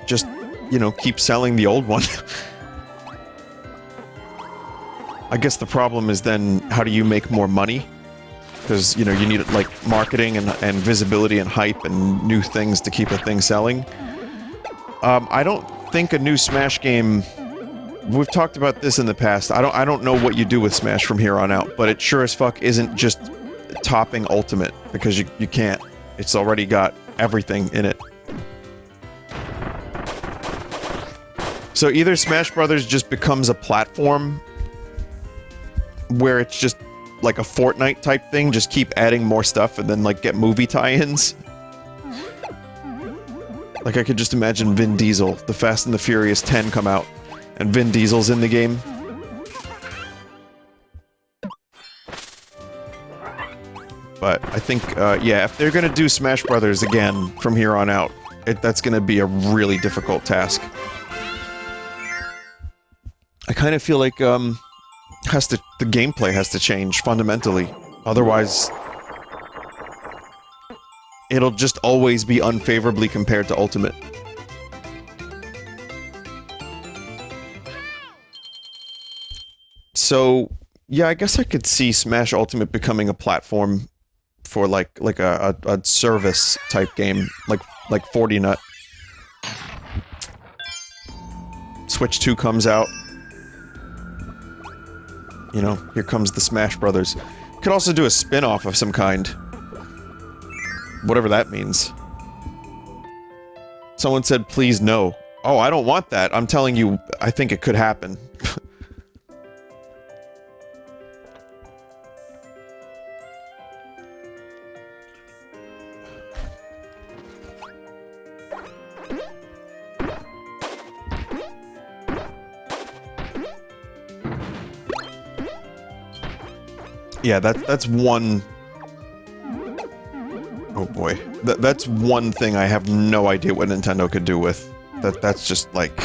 Just, you know, keep selling the old one. I guess the problem is then, how do you make more money? Because, you know, you need, like, marketing and visibility and hype and new things to keep a thing selling. I don't think a new Smash game... We've talked about this in the past. I don't know what you do with Smash from here on out, but it sure as fuck isn't just topping Ultimate, because you can't. It's already got everything in it. So either Smash Brothers just becomes a platform where it's just like a Fortnite type thing, just keep adding more stuff and then like get movie tie-ins. Like I could just imagine Vin Diesel, the Fast and the Furious 10 come out, and Vin Diesel's in the game. But I think, yeah, if they're gonna do Smash Brothers again from here on out, that's gonna be a really difficult task. I kind of feel like, the gameplay has to change fundamentally. Otherwise, it'll just always be unfavorably compared to Ultimate. So, yeah, I guess I could see Smash Ultimate becoming a platform for like a service type game, like 40 Nut. Switch 2 comes out. You know, here comes the Smash Brothers. Could also do a spin-off of some kind. Whatever that means. Someone said, please no. Oh, I don't want that. I'm telling you, I think it could happen. Yeah, that's one... Oh boy. That's one thing I have no idea what Nintendo could do with. That's just, like...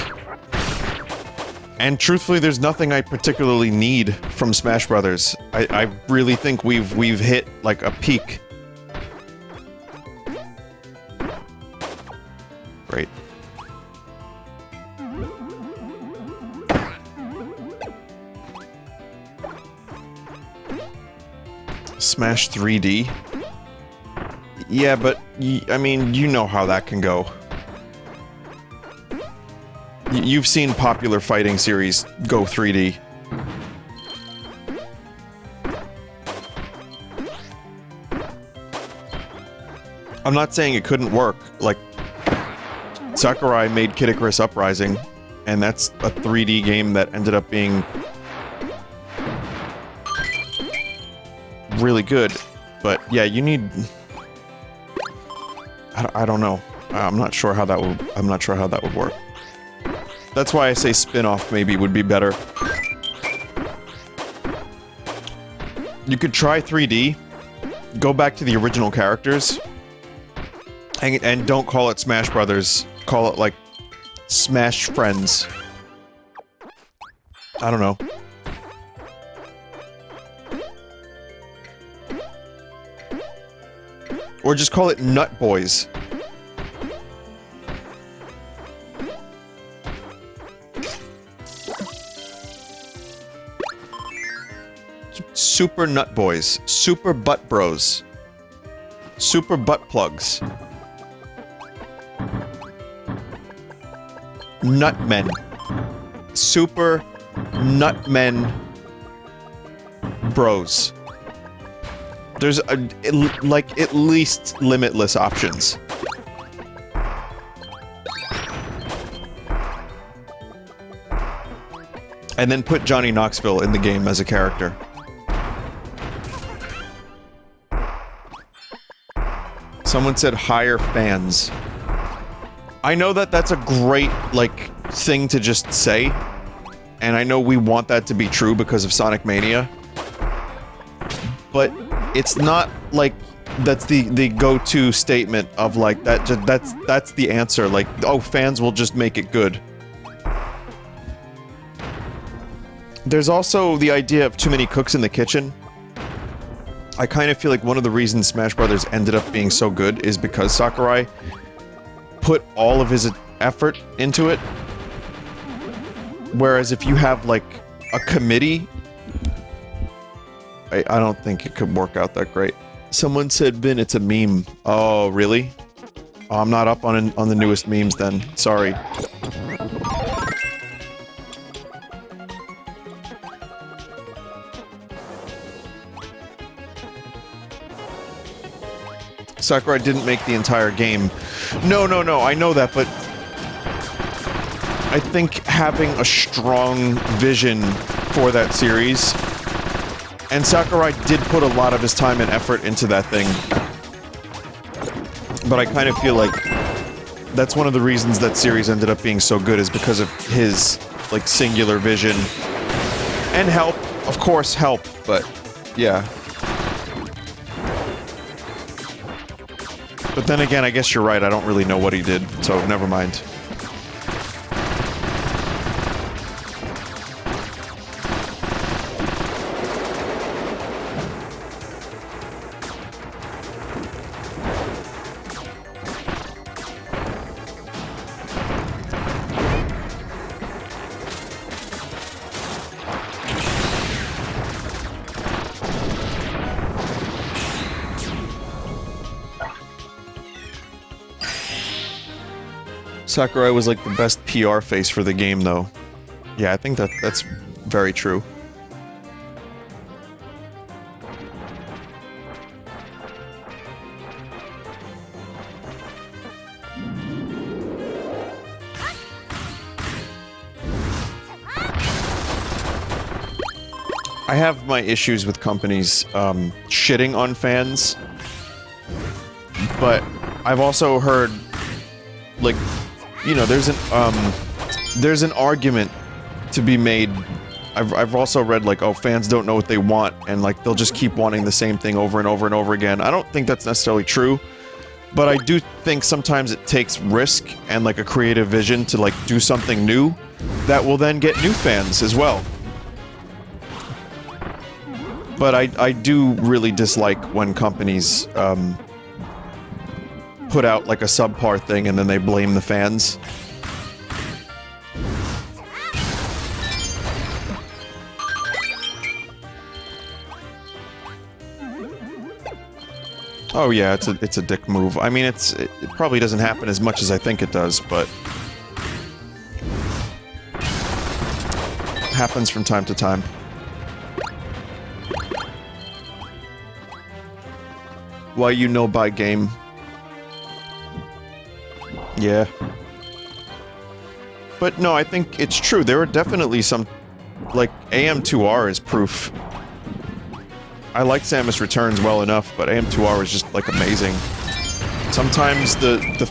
And truthfully, there's nothing I particularly need from Smash Brothers. I really think we've hit, like, a peak. Great. Smash 3D? Yeah, but, I mean, you know how that can go. You've seen popular fighting series go 3D. I'm not saying it couldn't work, like, Sakurai made Kid Icarus Uprising, and that's a 3D game that ended up being really good, but yeah, you need... I don't know. I'm not sure how that would work. That's why I say spin-off maybe would be better. You could try 3D, go back to the original characters, and don't call it Smash Brothers, call it like Smash Friends. I don't know. Or just call it Nut Boys. Super Nut Boys. Super Butt Bros. Super Butt Plugs. nutmen. Super nutmen bros. There's like at least limitless options. And then put Johnny Knoxville in the game as a character. Someone said hire fans. I know that that's a great, like, thing to just say. And I know we want that to be true because of Sonic Mania. But it's not, like, that's the go-to statement of, like, that's the answer. Like, oh, fans will just make it good. There's also the idea of too many cooks in the kitchen. I kind of feel like one of the reasons Smash Brothers ended up being so good is because Sakurai put all of his effort into it. Whereas if you have, like, a committee, I don't think it could work out that great. Someone said, Vin, it's a meme. Oh, really? Oh, I'm not up on the newest memes then. Sorry. Sakurai didn't make the entire game. No, I know that, but I think having a strong vision for that series, and Sakurai did put a lot of his time and effort into that thing, but I kind of feel like that's one of the reasons that series ended up being so good is because of his, like, singular vision. And help, of course, help, but yeah. But then again, I guess you're right, I don't really know what he did, so never mind. Sakurai was like the best PR face for the game, though. Yeah, I think that's very true. I have my issues with companies shitting on fans, but I've also heard, like, you know, there's an argument to be made. I've also read, like, oh, fans don't know what they want, and, like, they'll just keep wanting the same thing over and over and over again. I don't think that's necessarily true, but I do think sometimes it takes risk and, like, a creative vision to, like, do something new that will then get new fans as well. But I do really dislike when companies, put out, like, a subpar thing and then they blame the fans. Oh yeah, it's a dick move. I mean, it probably doesn't happen as much as I think it does, but it happens from time to time. Why you know by game? Yeah. But no, I think it's true. There are definitely some, like, AM2R is proof. I like Samus Returns well enough, but AM2R is just, like, amazing. Sometimes the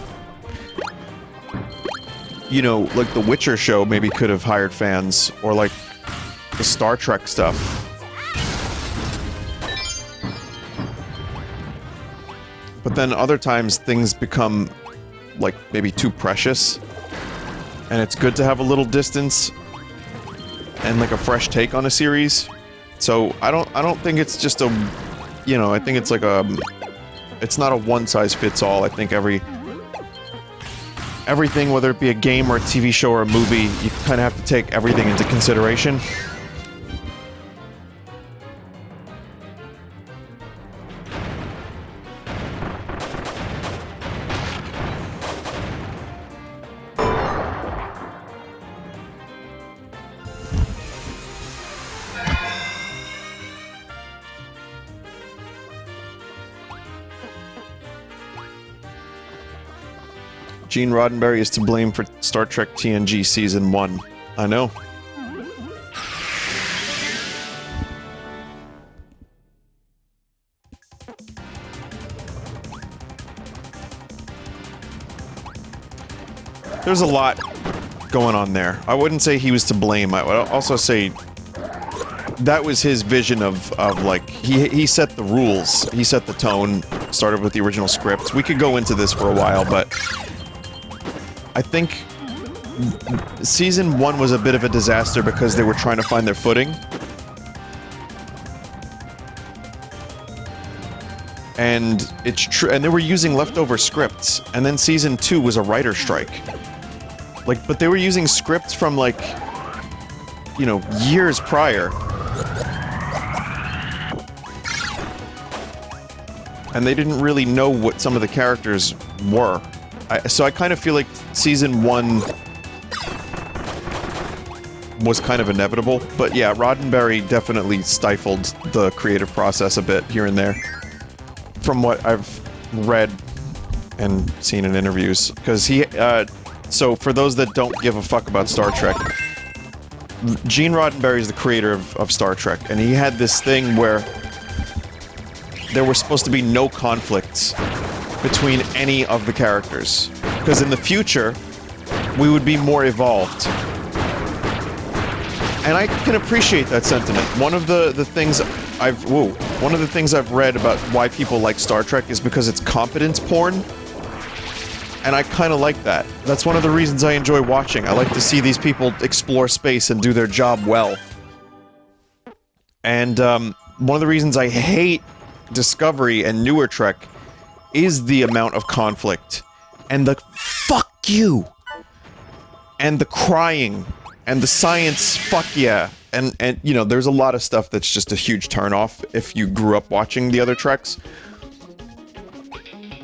you know, like the Witcher show maybe could have hired fans, or like the Star Trek stuff. But then other times things become, like, maybe too precious, and it's good to have a little distance and, like, a fresh take on a series. So I don't think it's just a, you know, I think it's like a, it's not a one-size-fits-all. I think everything, whether it be a game or a TV show or a movie, you kind of have to take everything into consideration. Gene Roddenberry is to blame for Star Trek TNG Season 1. I know. There's a lot going on there. I wouldn't say he was to blame. I would also say that was his vision of like, he set the rules. He set the tone, started with the original script. We could go into this for a while, but I think Season 1 was a bit of a disaster because they were trying to find their footing. And it's true, and they were using leftover scripts, and then Season 2 was a writer's strike. Like, but they were using scripts from, like, you know, years prior. And they didn't really know what some of the characters were. So I kind of feel like Season 1 was kind of inevitable. But yeah, Roddenberry definitely stifled the creative process a bit here and there. From what I've read and seen in interviews. Because he, so for those that don't give a fuck about Star Trek, Gene Roddenberry is the creator of Star Trek, and he had this thing where there were supposed to be no conflicts between any of the characters. Because in the future, we would be more evolved. And I can appreciate that sentiment. One of the things one of the things I've read about why people like Star Trek is because it's competence porn. And I kind of like that. That's one of the reasons I enjoy watching. I like to see these people explore space and do their job well. And one of the reasons I hate Discovery and newer Trek is the amount of conflict. And the fuck you! And the crying. And the science, fuck yeah. And you know, there's a lot of stuff that's just a huge turnoff if you grew up watching the other Treks.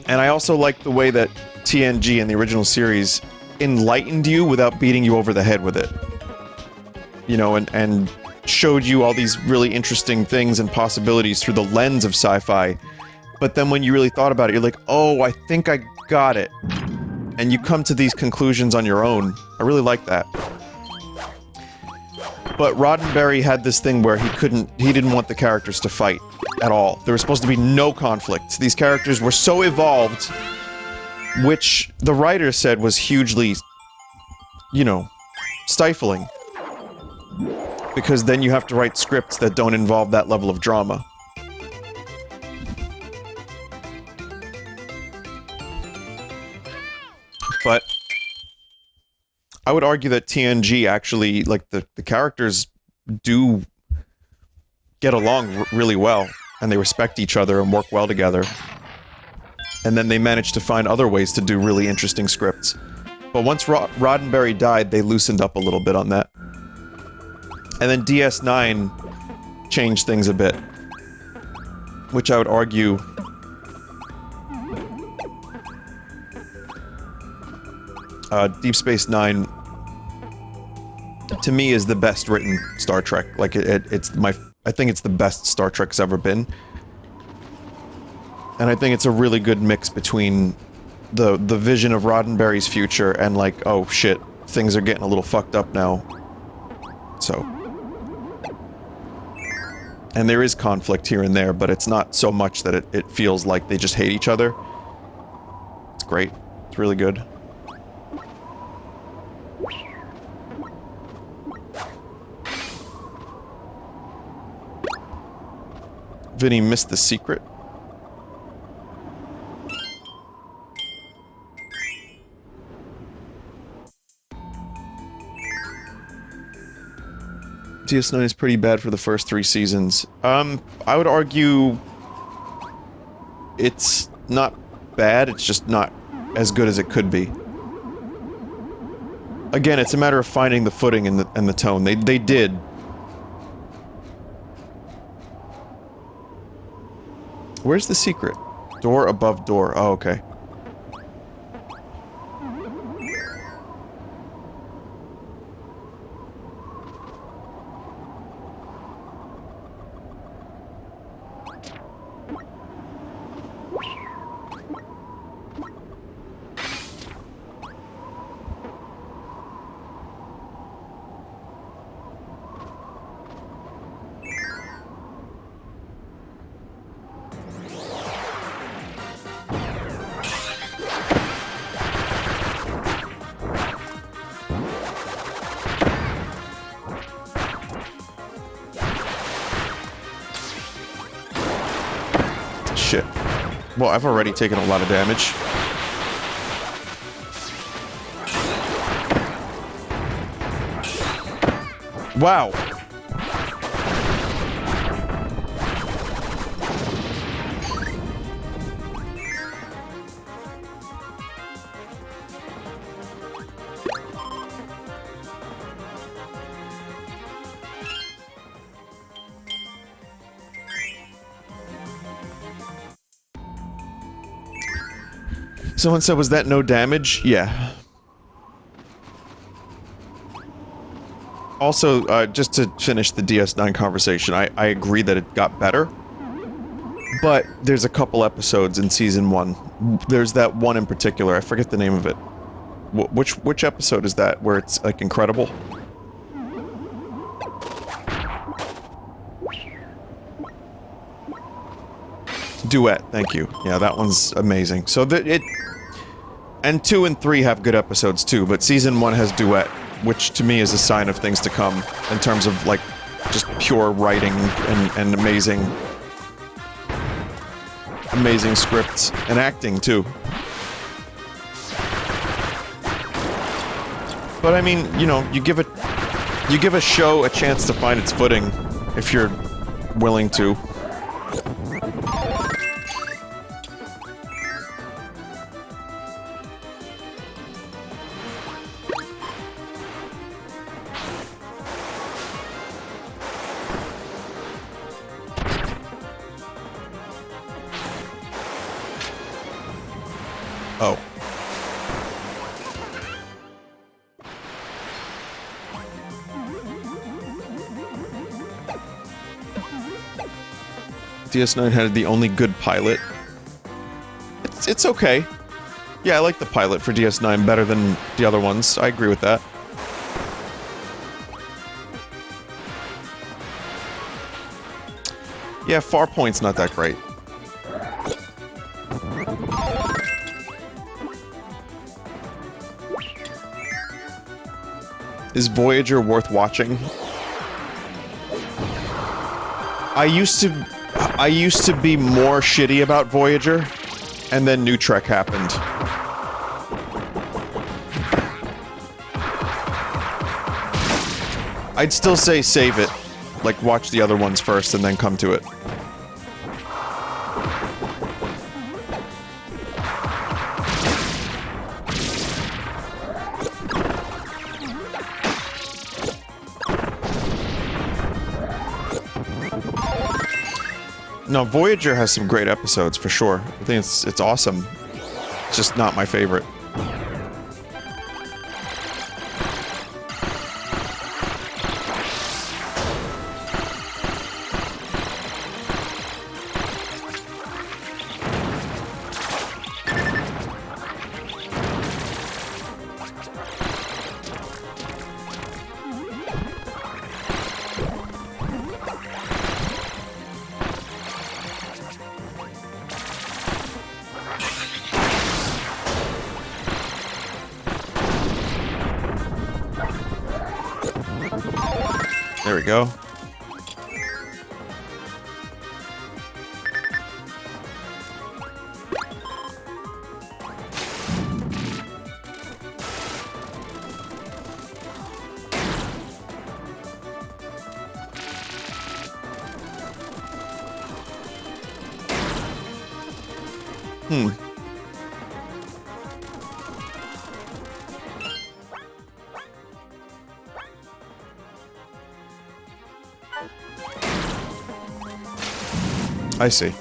And I also like the way that TNG in the original series enlightened you without beating you over the head with it. You know, and showed you all these really interesting things and possibilities through the lens of sci-fi. But then when you really thought about it, you're like, oh, I think I got it. And you come to these conclusions on your own. I really like that. But Roddenberry had this thing where he didn't want the characters to fight at all. There was supposed to be no conflict. These characters were so evolved, which the writer said was hugely, you know, stifling. Because then you have to write scripts that don't involve that level of drama. But I would argue that TNG actually, like, the characters do get along really well, and they respect each other and work well together. And then they managed to find other ways to do really interesting scripts. But once Roddenberry died, they loosened up a little bit on that. And then DS9 changed things a bit. Which I would argue Deep Space Nine, to me, is the best written Star Trek. Like, I think it's the best Star Trek's ever been. And I think it's a really good mix between the vision of Roddenberry's future and, like, oh shit, things are getting a little fucked up now. So. And there is conflict here and there, but it's not so much that it feels like they just hate each other. It's great. It's really good. Vinny missed the secret. DS9 is pretty bad for the first 3 seasons. I would argue it's not bad, it's just not as good as it could be. Again, it's a matter of finding the footing and the tone. They did. Where's the secret? Door above door. Oh, okay. shit. Well, I've already taken a lot of damage. Wow. Someone said, was that no damage? Yeah. Also, just to finish the DS9 conversation, I agree that it got better. But there's a couple episodes in Season 1. There's that one in particular, I forget the name of it. Which episode is that, where it's, like, incredible? Duet, thank you. Yeah, that one's amazing. So, and 2 and 3 have good episodes too, but Season 1 has Duet, which to me is a sign of things to come, in terms of, like, just pure writing and amazing scripts, and acting too. But I mean, you know, you give a show a chance to find its footing, if you're willing to. Oh. DS9 had the only good pilot. It's okay. Yeah, I like the pilot for DS9 better than the other ones. I agree with that. Yeah, Farpoint's not that great. Is Voyager worth watching? I used to be more shitty about Voyager, and then New Trek happened. I'd still say save it. Like, watch the other ones first and then come to it. No, Voyager has some great episodes, for sure. I think it's awesome. It's just not my favorite. There we go. I see.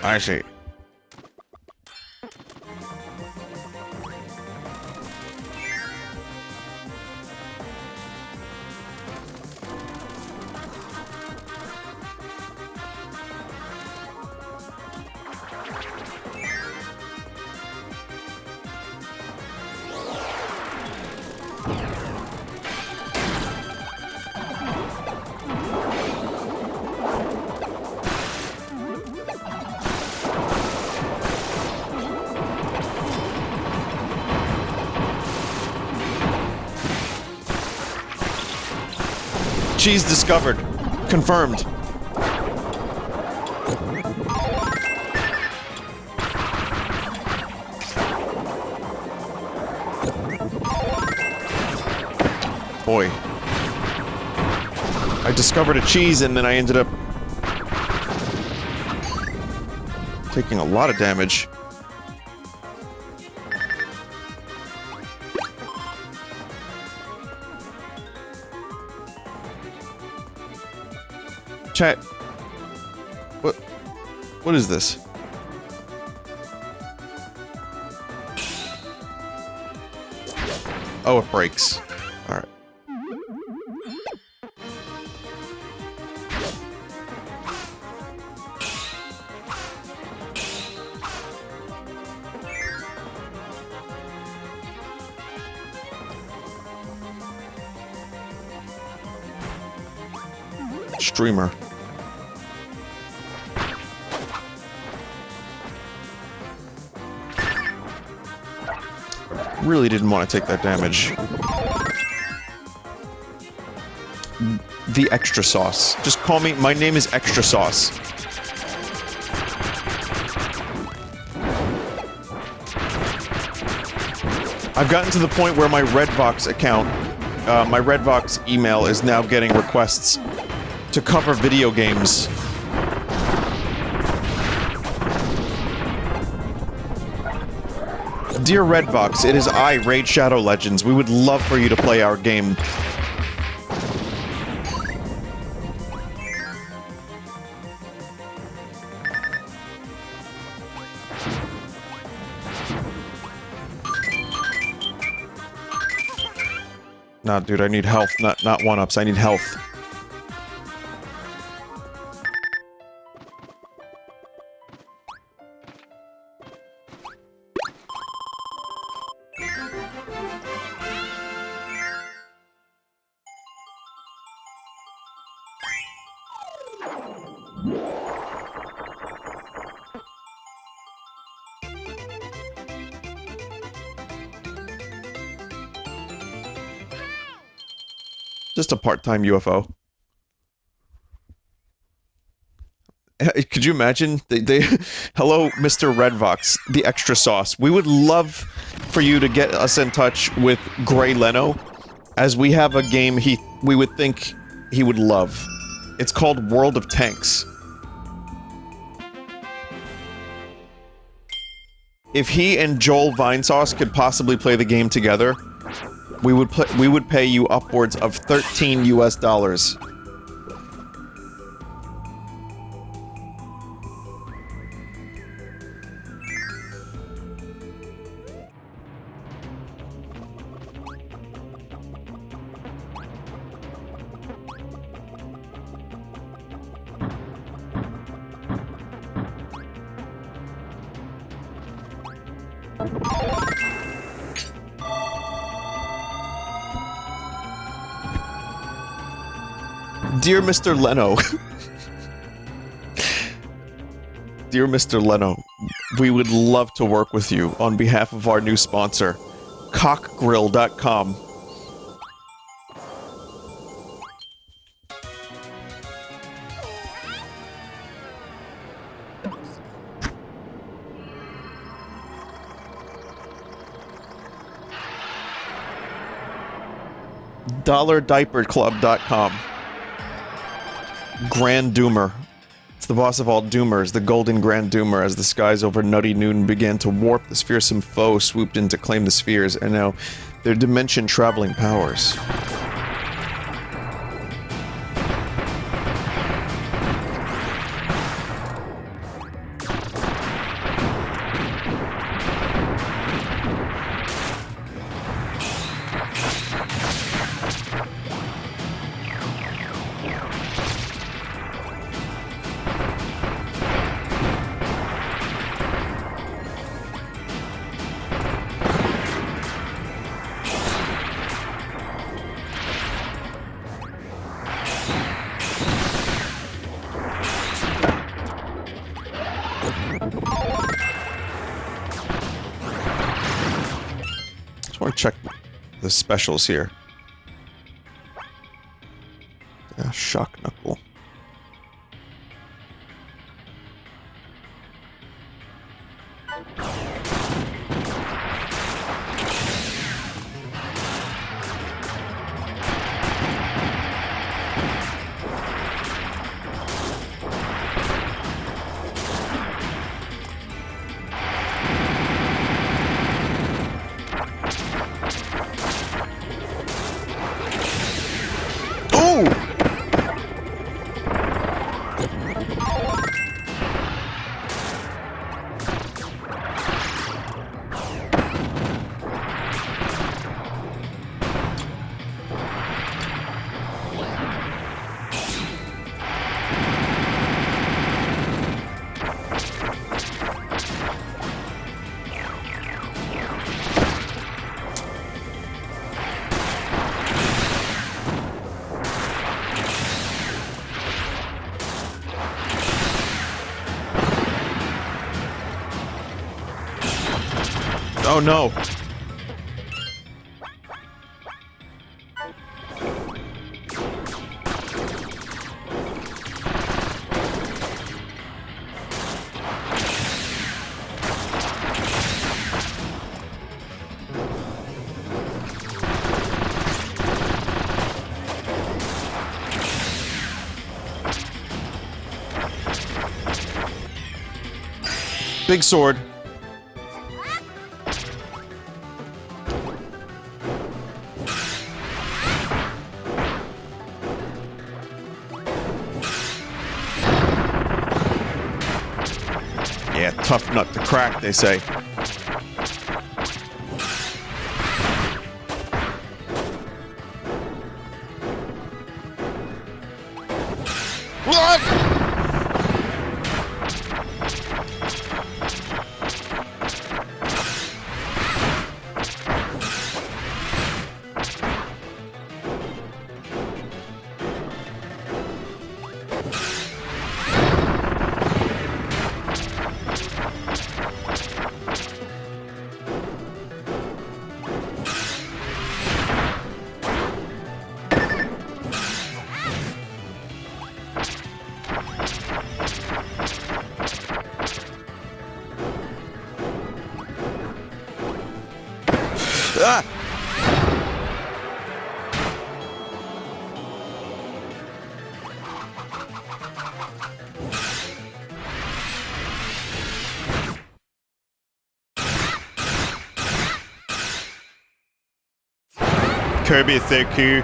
I see. Cheese discovered. Confirmed. Boy. I discovered a cheese and then I ended up taking a lot of damage. Chat. What is this? Oh, it breaks. Alright. Streamer. Really didn't want to take that damage. The extra sauce. Just call me, my name is Extra Sauce. I've gotten to the point where my Redvox account, my Redvox email is now getting requests to cover video games. Dear Redvox, it is I, Raid Shadow Legends. We would love for you to play our game. Nah, dude, I need health, not one-ups. I need health. Just a part-time UFO. Could you imagine? Hello, Mr. Redvox, the extra sauce. We would love for you to get us in touch with Gray Leno, as we have a game we would think he would love. It's called World of Tanks. If he and Joel Vinesauce could possibly play the game together, we would pay you upwards of $13 US. Dear Mr. Leno. Dear Mr. Leno, we would love to work with you on behalf of our new sponsor, cockgrill.com. $diaperclub.com. Grand Doomer. It's the boss of all Doomers, the Golden Grand Doomer, as the skies over Nutty Noon began to warp, this fearsome foe swooped in to claim the spheres, and now their dimension-traveling powers. Check the specials here. Yeah, shock knuckle. No! Oh no. Big sword. Yeah, tough nut to crack, they say. What? Ah! Kirby, thank you.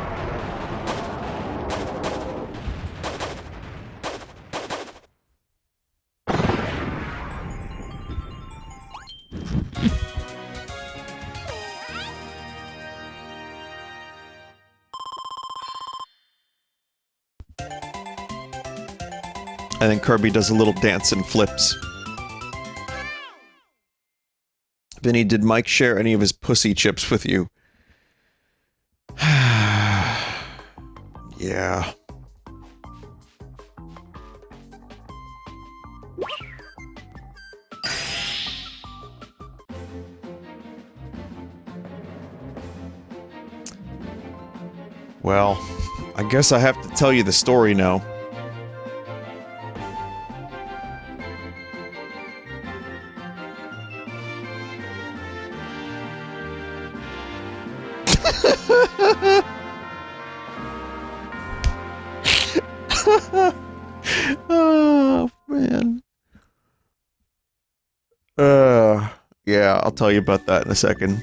And then Kirby does a little dance and flips. Vinny, did Mike share any of his pussy chips with you? Yeah. Well, I guess I have to tell you the story now. Oh, man. Yeah, I'll tell you about that in a second.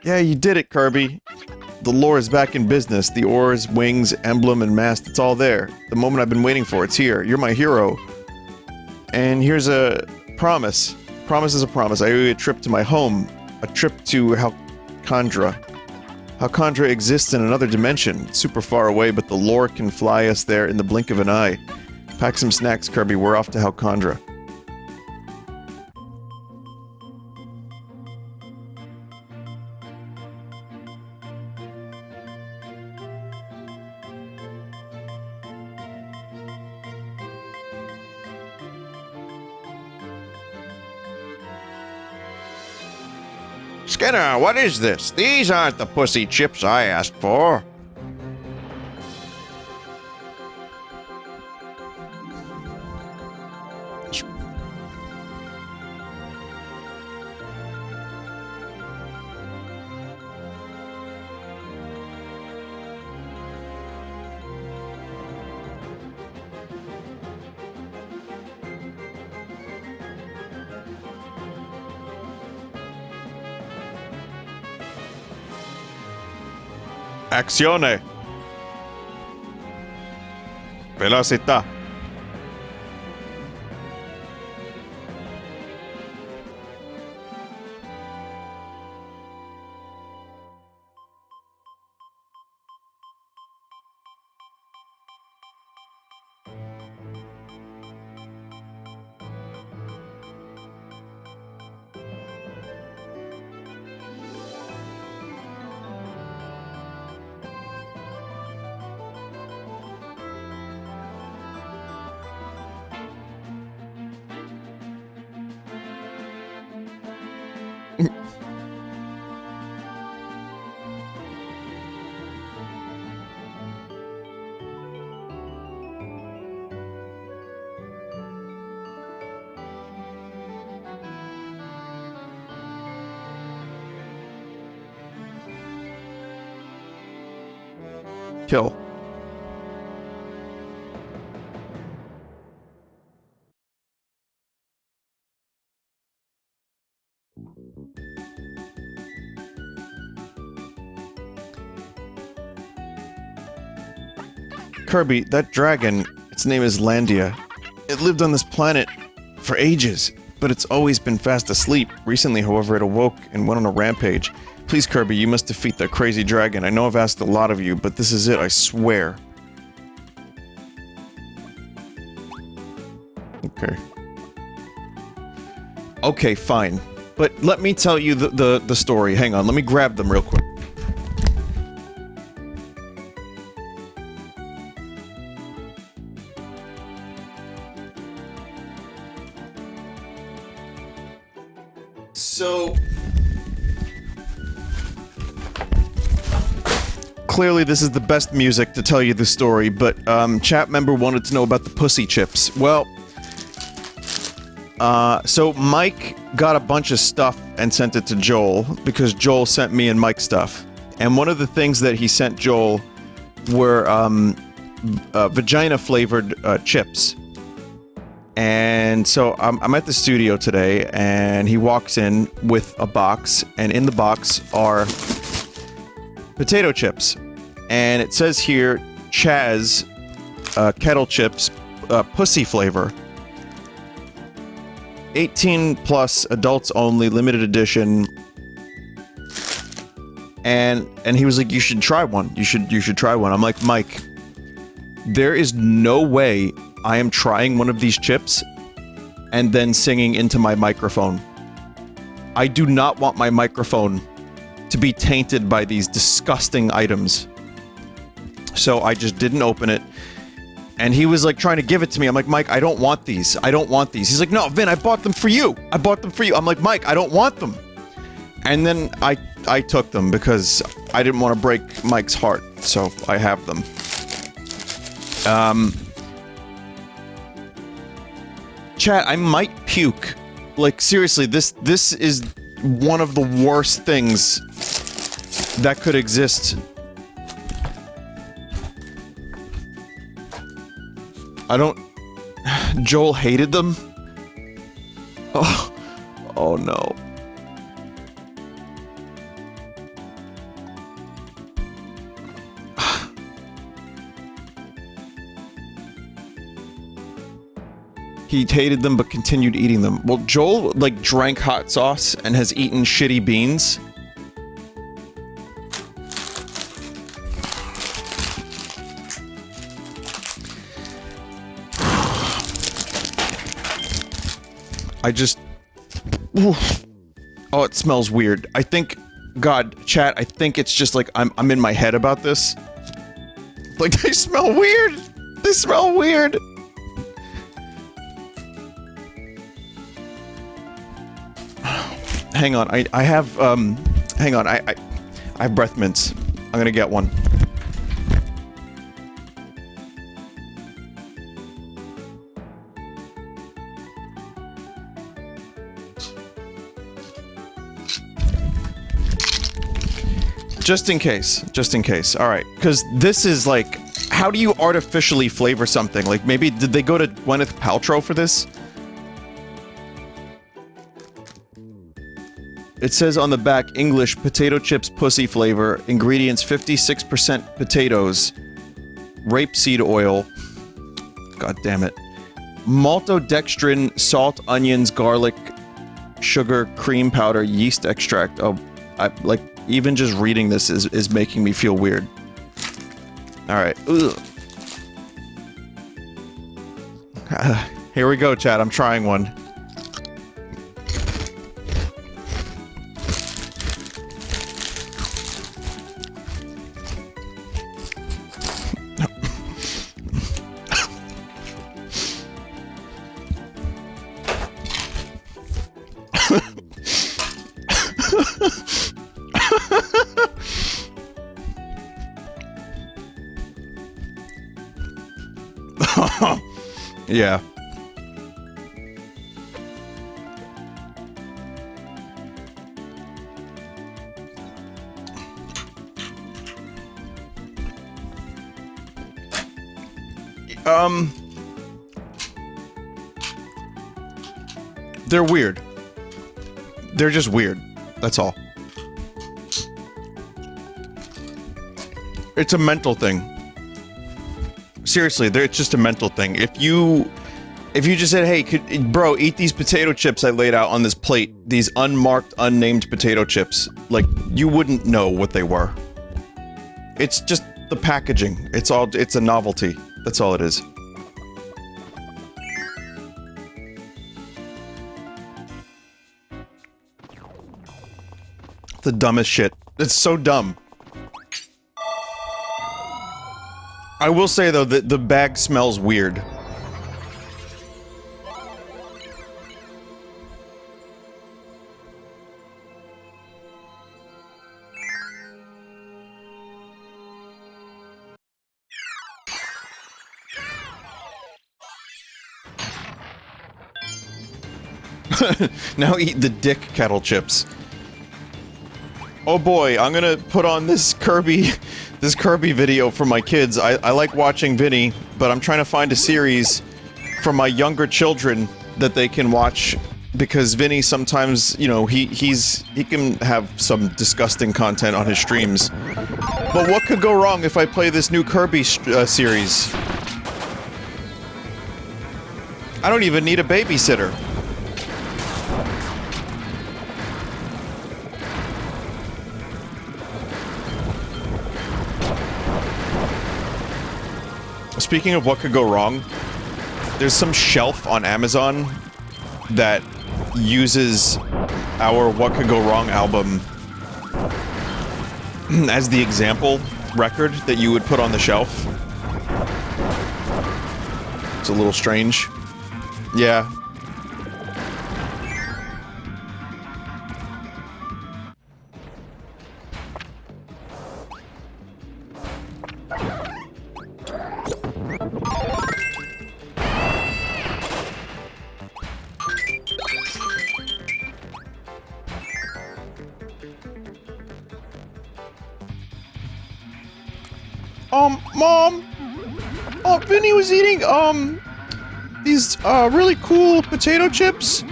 Yeah, you did it, Kirby. The lore is back in business. The oars, wings, emblem, and mast, it's all there. The moment I've been waiting for, it's here. You're my hero. And here's a promise. Promise is a promise. I owe you a trip to my home. A trip to Halcondra. Halcondra exists in another dimension. It's super far away, but the lore can fly us there in the blink of an eye. Pack some snacks, Kirby. We're off to Halcondra. Skinner, what is this? These aren't the pussy chips I asked for. Accione! Velocità! Kill. Kirby, that dragon, its name is Landia. It lived on this planet for ages, but it's always been fast asleep. Recently, however, it awoke and went on a rampage. Please, Kirby, you must defeat that crazy dragon. I know I've asked a lot of you, but this is it, I swear. Okay. Okay, fine. But let me tell you the story. Hang on, let me grab them real quick. So... clearly this is the best music to tell you the story, but, chat member wanted to know about the pussy chips. Well... so Mike got a bunch of stuff and sent it to Joel, because Joel sent me and Mike stuff. And one of the things that he sent Joel were, vagina-flavored, chips. And so I'm at the studio today, and he walks in with a box, and in the box are potato chips. And it says here, Chaz, kettle chips, pussy flavor. 18 plus, adults only, limited edition. And he was like, you should try one. You should try one. I'm like, Mike, there is no way I am trying one of these chips and then singing into my microphone. I do not want my microphone to be tainted by these disgusting items. So I just didn't open it. And he was like trying to give it to me. I'm like, Mike, I don't want these. I don't want these. He's like, no, Vin, I bought them for you. I bought them for you. I'm like, Mike, I don't want them. And then I took them because I didn't want to break Mike's heart. So I have them. Chat, I might puke. Like, seriously, this is one of the worst things that could exist. I don't... Joel hated them? Oh no. He hated them but continued eating them. Well, Joel, like, drank hot sauce and has eaten shitty beans. I just... Oof. Oh, it smells weird. I think... God, chat, I think it's just like I'm in my head about this. Like, they smell weird! They smell weird! Hang on, I have, hang on, I have breath mints. I'm gonna get one. Just in case. Alright, because this is like, how do you artificially flavor something? Like, maybe, did they go to Gwyneth Paltrow for this? It says on the back, English, potato chips pussy flavor, ingredients 56% potatoes, rapeseed oil, god damn it, maltodextrin, salt, onions, garlic, sugar, cream powder, yeast extract. Oh, like, even just reading this is making me feel weird. Alright, here we go, chat, I'm trying one. Yeah. They're weird. They're just weird. That's all. It's a mental thing. Seriously, it's just a mental thing. If you just said, hey, bro, eat these potato chips I laid out on this plate, these unmarked, unnamed potato chips, like, you wouldn't know what they were. It's just the packaging. It's a novelty. That's all it is. The dumbest shit. It's so dumb. I will say, though, that the bag smells weird. Now eat the dick kettle chips. Oh boy, I'm gonna put on this Kirby video for my kids. I like watching Vinny, but I'm trying to find a series for my younger children that they can watch, because Vinny sometimes, you know, he can have some disgusting content on his streams. But what could go wrong if I play this new Kirby series? I don't even need a babysitter. Speaking of what could go wrong, there's some shelf on Amazon that uses our What Could Go Wrong album as the example record that you would put on the shelf. It's a little strange. Yeah. Mom! Vinny was eating, these, really cool potato chips,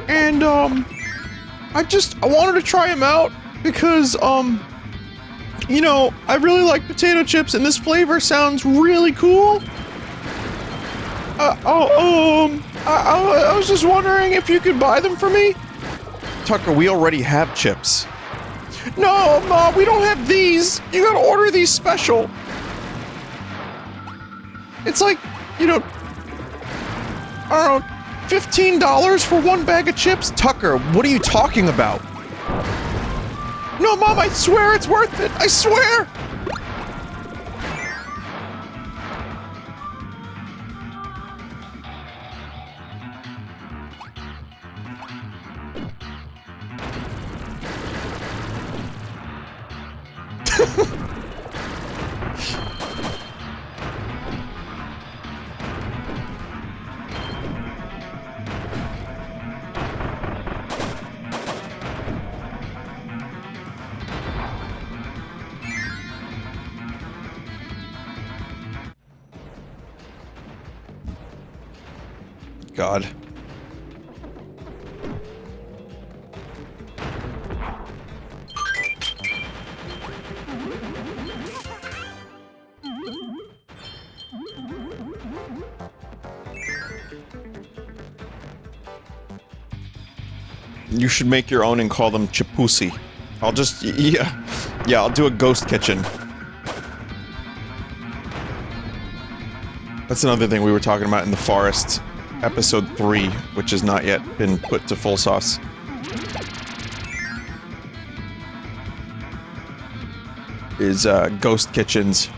and, I wanted to try them out, because, you know, I really like potato chips, and this flavor sounds really cool. I was just wondering if you could buy them for me? Tucker, we already have chips. No, Mom, we don't have these. You gotta order these special. It's like, you know, I don't know, $15 for one bag of chips? Tucker, what are you talking about? No, Mom, I swear it's worth it. I swear. God. You should make your own and call them Chipusi. I'll just... Yeah, I'll do a ghost kitchen. That's another thing we were talking about in the forest. Episode 3, which has not yet been put to full sauce. Is, ghost kitchens.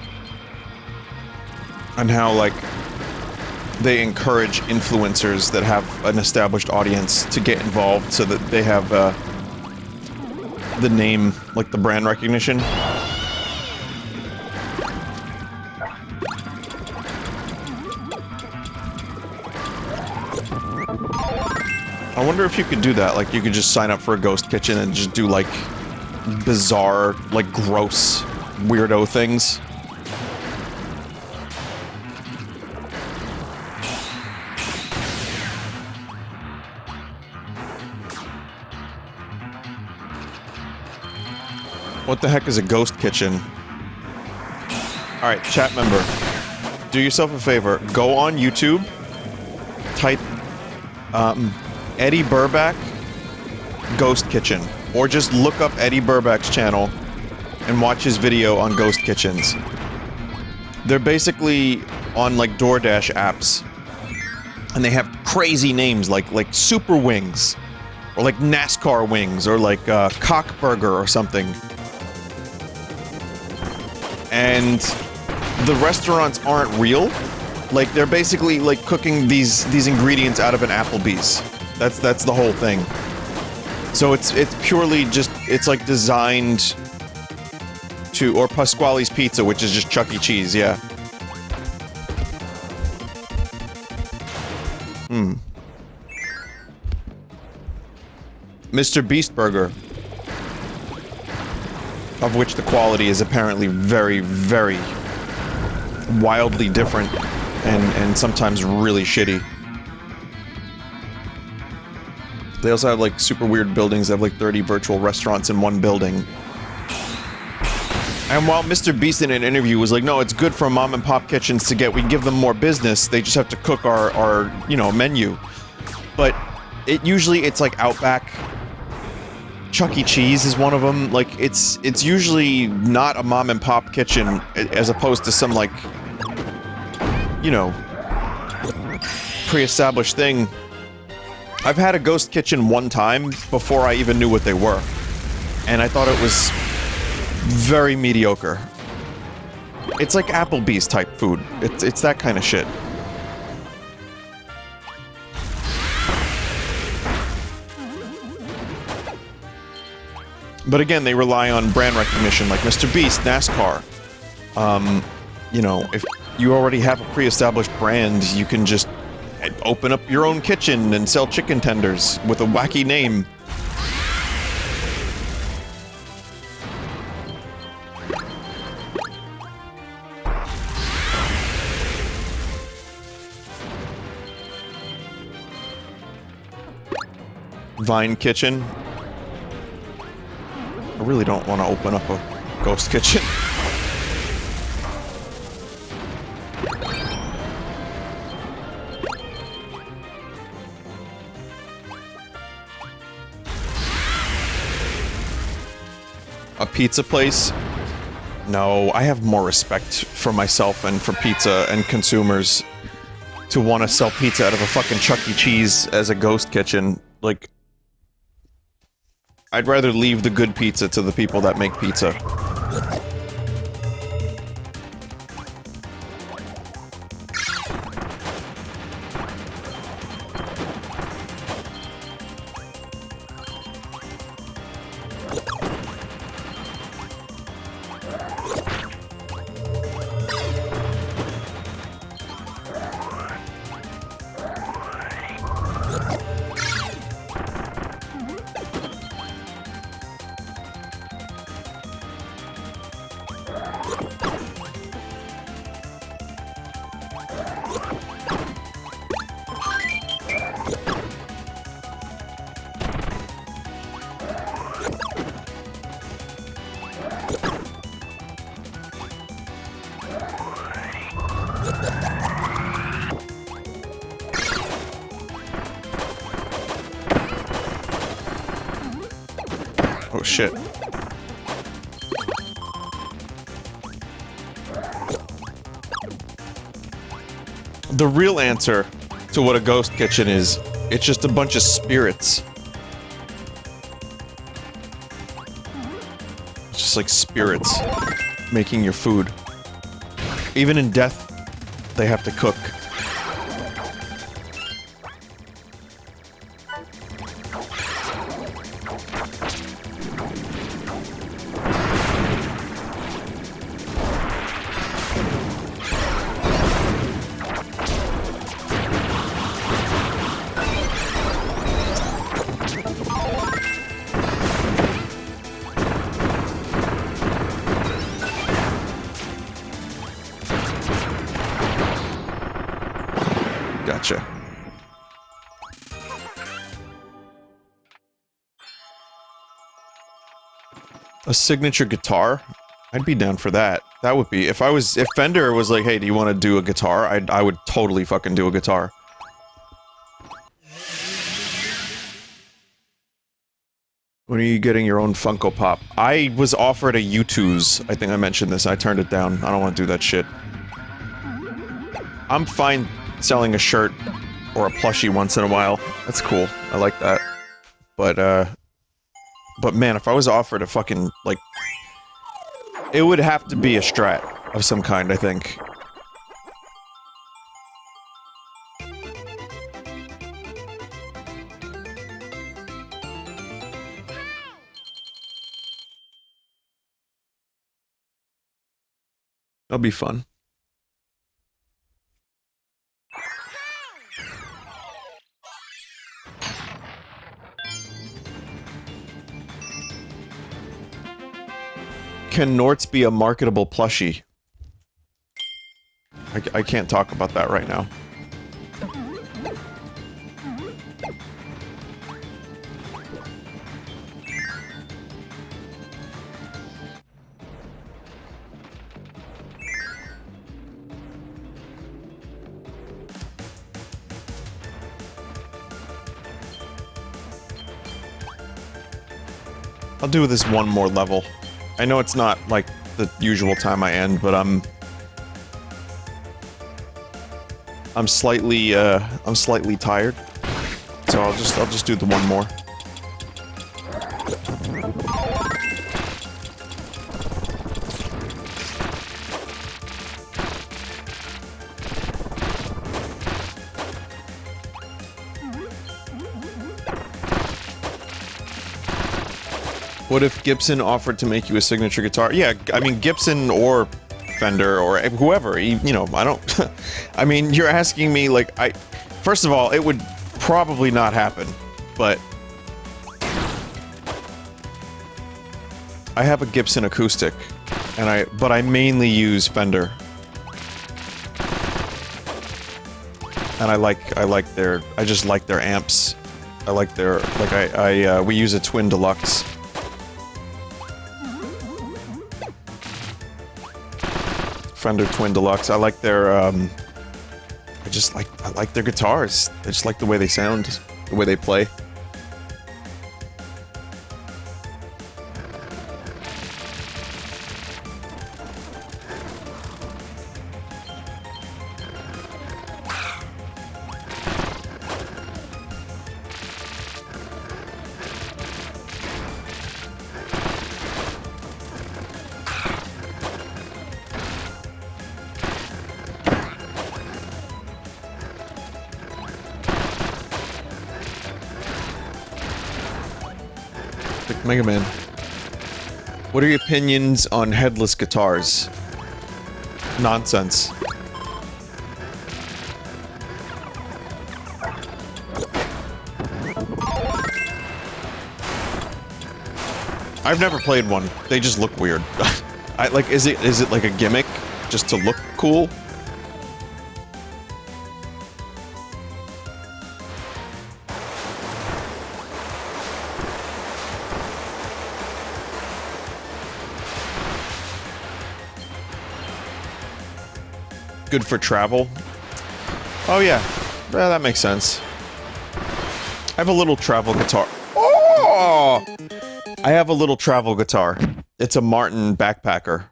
And how, like, they encourage influencers that have an established audience to get involved so that they have, the name, like the brand recognition. I wonder if you could do that, like you could just sign up for a ghost kitchen and just do like bizarre, like gross, weirdo things. What the heck is a ghost kitchen? Alright, chat member. Do yourself a favor. Go on YouTube. Type, Eddie Burback Ghost Kitchen. Or just look up Eddie Burback's channel and watch his video on ghost kitchens. They're basically on, like, DoorDash apps. And they have crazy names like Super Wings. Or like NASCAR Wings. Or like, Cock Burger or something. And the restaurants aren't real. Like, they're basically, like, cooking these ingredients out of an Applebee's. That's the whole thing. So it's purely just, it's like designed to, or Pasquale's Pizza, which is just Chuck E. Cheese, yeah. Mr. Beast Burger. Of which the quality is apparently very, very wildly different and sometimes really shitty. They also have, like, super weird buildings. They have, like, 30 virtual restaurants in one building. And while Mr. Beast in an interview was like, no, it's good for mom and pop kitchens to get, we give them more business, they just have to cook our you know, menu. But it's like Outback. Chuck E. Cheese is one of them. Like, it's usually not a mom and pop kitchen as opposed to some, like, you know, pre-established thing. I've had a ghost kitchen one time before I even knew what they were. And I thought it was very mediocre. It's like Applebee's type food. It's that kind of shit. But again, they rely on brand recognition, like Mr. Beast, NASCAR. You know, if you already have a pre-established brand, you can just open up your own kitchen and sell chicken tenders with a wacky name. Vine Kitchen. I really don't want to open up a ghost kitchen. A pizza place? No, I have more respect for myself and for pizza and consumers to want to sell pizza out of a fucking Chuck E. Cheese as a ghost kitchen. Like, I'd rather leave the good pizza to the people that make pizza. shit. The real answer to what a ghost kitchen is, it's just a bunch of spirits. It's just like spirits making your food. Even in death, they have to cook. Gotcha. A signature guitar? I'd be down for that. That would be, if Fender was like, hey, do you want to do a guitar? I would totally fucking do a guitar. When are you getting your own Funko Pop? I was offered a U2's. I think I mentioned this. I turned it down. I don't want to do that shit. I'm fine selling a shirt or a plushie once in a while. That's cool. I like that. But man, if I was offered a fucking, like... It would have to be a Strat of some kind, I think. That'll be fun. Can Norts be a marketable plushie? I can't talk about that right now. I'll do this one more level. I know it's not, like, the usual time I end, but I'm slightly tired. So I'll just do the one more. What if Gibson offered to make you a signature guitar? Yeah, I mean, Gibson or Fender or whoever, you know, I don't... I mean, you're asking me, like, first of all, it would probably not happen, but... I have a Gibson acoustic, but I mainly use Fender. And I just like their amps. I like their, like, we use a Twin Deluxe. Fender Twin Deluxe. I like their, I like their guitars. I just like the way they sound, the way they play. Mega Man. What are your opinions on headless guitars? Nonsense. I've never played one. They just look weird. Is it like a gimmick just to look cool? Good for travel. Oh yeah, that makes sense. I have a little travel guitar. Oh! I have a little travel guitar. It's a Martin backpacker.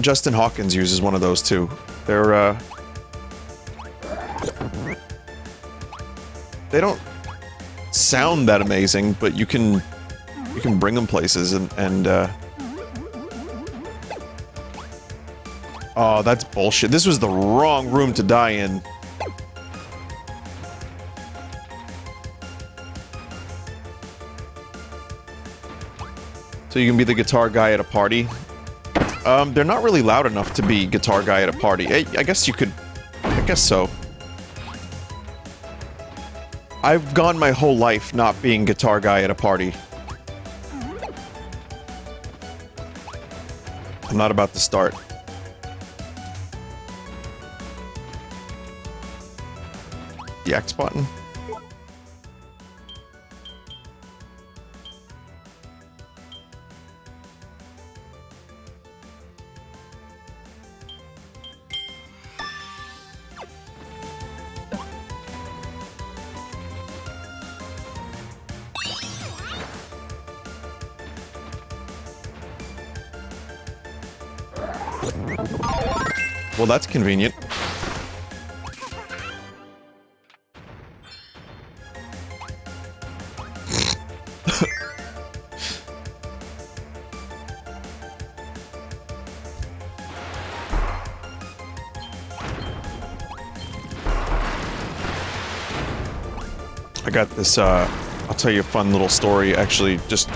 Justin Hawkins uses one of those too. They're, they don't sound that amazing, but you can bring them places and oh, that's bullshit. This was the wrong room to die in. So you can be the guitar guy at a party. They're not really loud enough to be guitar guy at a party. I guess you could... I guess so. I've gone my whole life not being guitar guy at a party. I'm not about to start. The X button? Well, that's convenient. I got this, I'll tell you a fun little story, actually, just,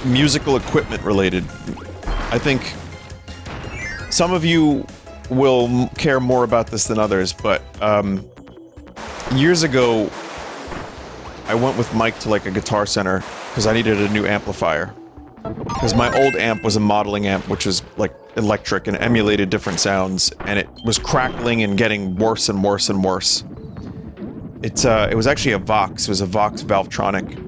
musical equipment related. I think some of you will care more about this than others, but, years ago, I went with Mike to, like, a Guitar Center, because I needed a new amplifier. Because my old amp was a modeling amp, which was, like, electric and emulated different sounds, and it was crackling and getting worse and worse and worse. It was actually a Vox. It was a Vox Valvetronic.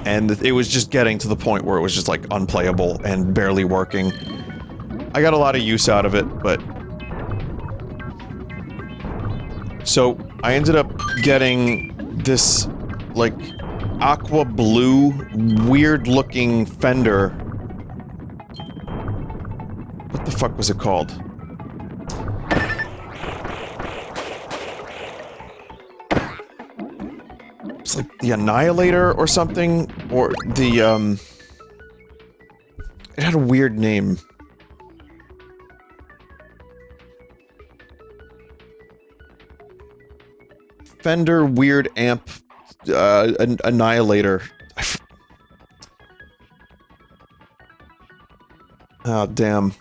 And it was just getting to the point where it was just, like, unplayable and barely working. I got a lot of use out of it, but... So, I ended up getting this, like, aqua blue, weird-looking Fender. What the fuck was it called? It's like the Annihilator or something, or the, it had a weird name. Fender Weird Amp, Annihilator. Oh, damn.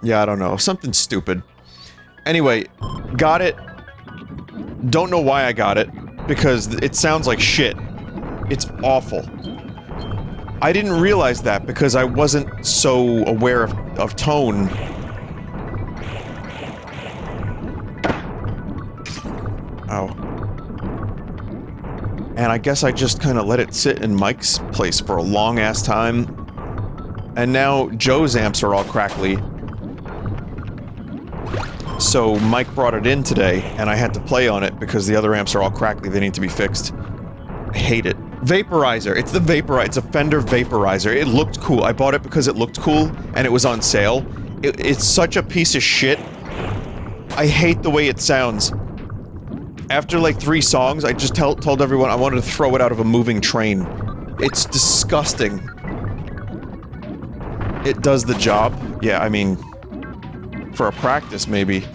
Yeah, I don't know. Something stupid. Anyway, got it. Don't know why I got it. Because it sounds like shit. It's awful. I didn't realize that because I wasn't so aware of tone. Oh. And I guess I just kind of let it sit in Mike's place for a long-ass time. And now Joe's amps are all crackly. So Mike brought it in today, and I had to play on it because the other amps are all crackly, they need to be fixed. I hate it. Vaporizer! It's the Vaporizer, it's a Fender Vaporizer. It looked cool. I bought it because it looked cool, and it was on sale. It's such a piece of shit. I hate the way it sounds. After like 3 songs, I just told everyone I wanted to throw it out of a moving train. It's disgusting. It does the job. Yeah, I mean... for a practice, maybe.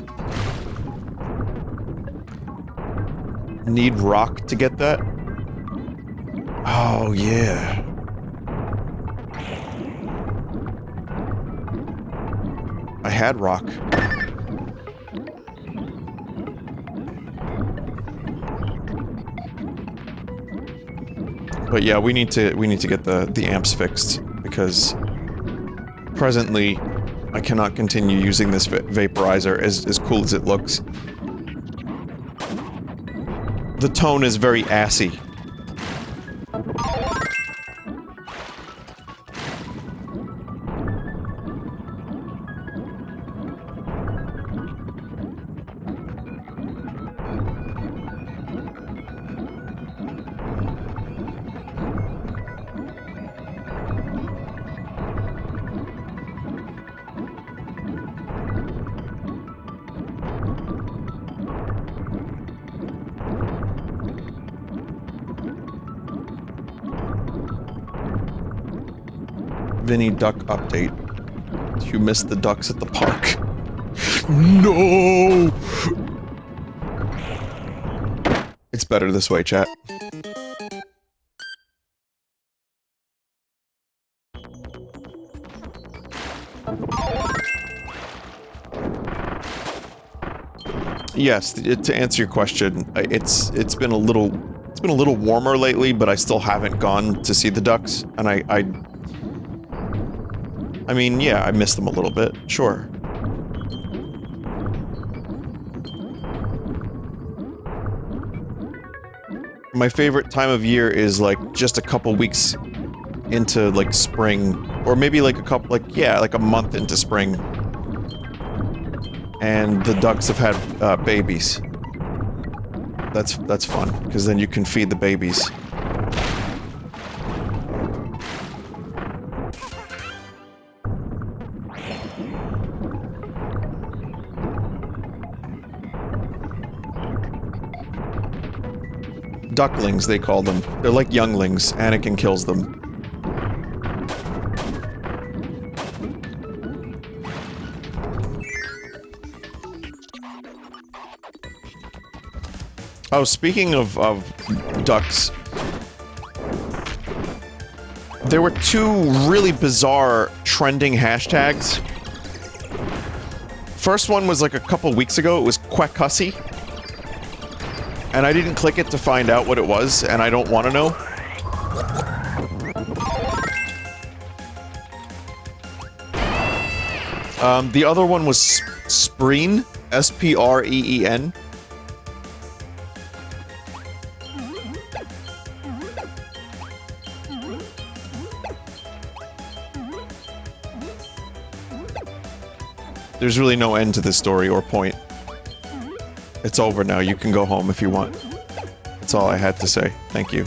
Need rock to get that? Oh, yeah. I had rock. But yeah, we need to get the amps fixed, because presently I cannot continue using this vaporizer as cool as it looks. The tone is very assy. Vinny Duck update. You missed the ducks at the park. No! It's better this way, chat. Yes, to answer your question, it's been a little warmer lately, but I still haven't gone to see the ducks, and I mean, yeah, I miss them a little bit, sure. My favorite time of year is like just a couple weeks into like spring, or maybe like like a month into spring. And the ducks have had babies. That's fun, because then you can feed the babies. Ducklings, they call them. They're like younglings. Anakin kills them. Oh, speaking of ducks, there were two really bizarre trending hashtags. First one was like a couple weeks ago, it was Quackhussy. And I didn't click it to find out what it was, and I don't want to know. The other one was Spreen, S-P-R-E-E-N. There's really no end to this story or point. It's over now. You can go home if you want. That's all I had to say. Thank you.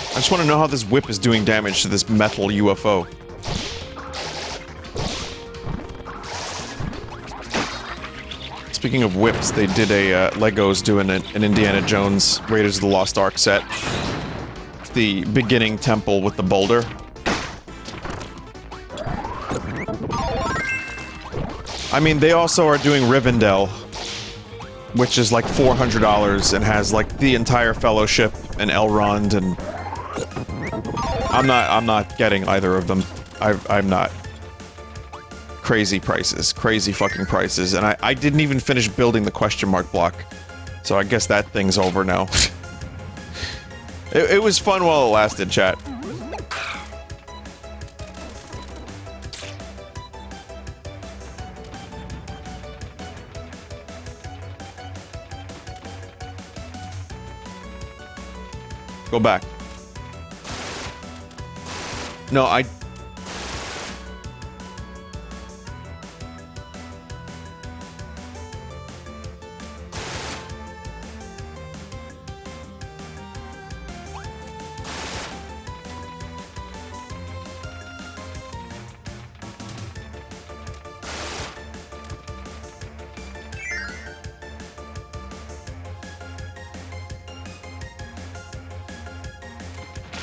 I just want to know how this whip is doing damage to this metal UFO. Speaking of whips, they did a, Lego's doing an Indiana Jones Raiders of the Lost Ark set. The beginning temple with the boulder. I mean, they also are doing Rivendell, which is like $400 and has like the entire Fellowship and Elrond, and I'm not getting either of them. I'm not. Crazy prices. Crazy fucking prices. And I didn't even finish building the question mark block. So I guess that thing's over now. It was fun while it lasted, chat. Go back. No,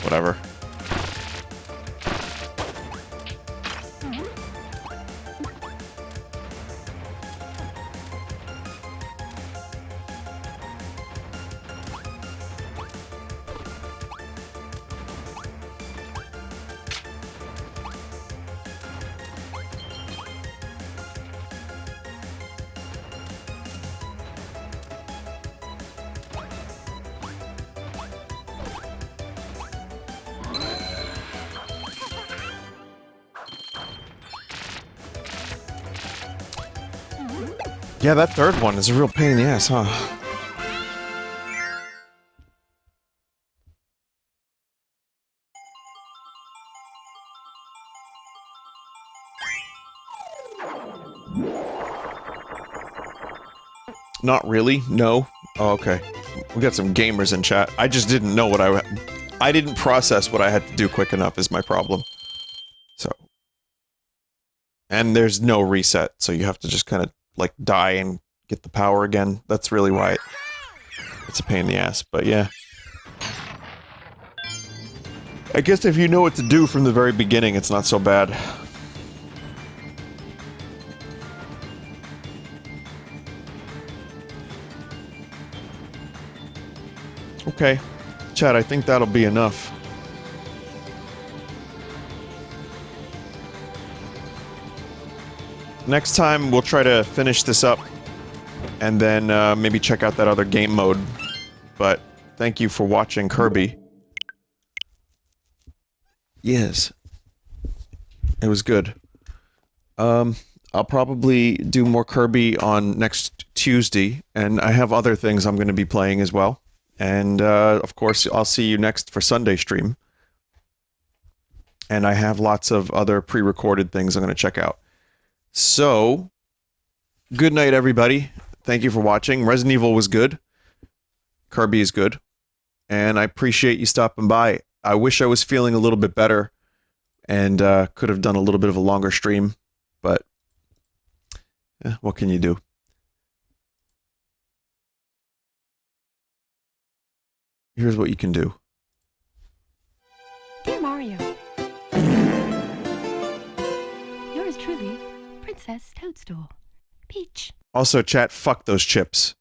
whatever. Yeah, that third one is a real pain in the ass, huh? Not really, no. Oh, okay. We got some gamers in chat. I just didn't know what I didn't process what I had to do quick enough is my problem. So. And there's no reset, so you have to just kind of, like, die and get the power again. That's really why it's a pain in the ass, but yeah. I guess if you know what to do from the very beginning, it's not so bad. Okay. Chat, I think that'll be enough. Next time, we'll try to finish this up, and then maybe check out that other game mode. But thank you for watching Kirby. Yes. It was good. I'll probably do more Kirby on next Tuesday, and I have other things I'm going to be playing as well. And, of course, I'll see you next for Sunday stream. And I have lots of other pre-recorded things I'm going to check out. So, good night, everybody. Thank you for watching. Resident Evil was good. Kirby is good. And I appreciate you stopping by. I wish I was feeling a little bit better and could have done a little bit of a longer stream, but what can you do? Here's what you can do. Dear Mario, yours truly, Princess Toadstool. Peach. Also, chat, fuck those chips.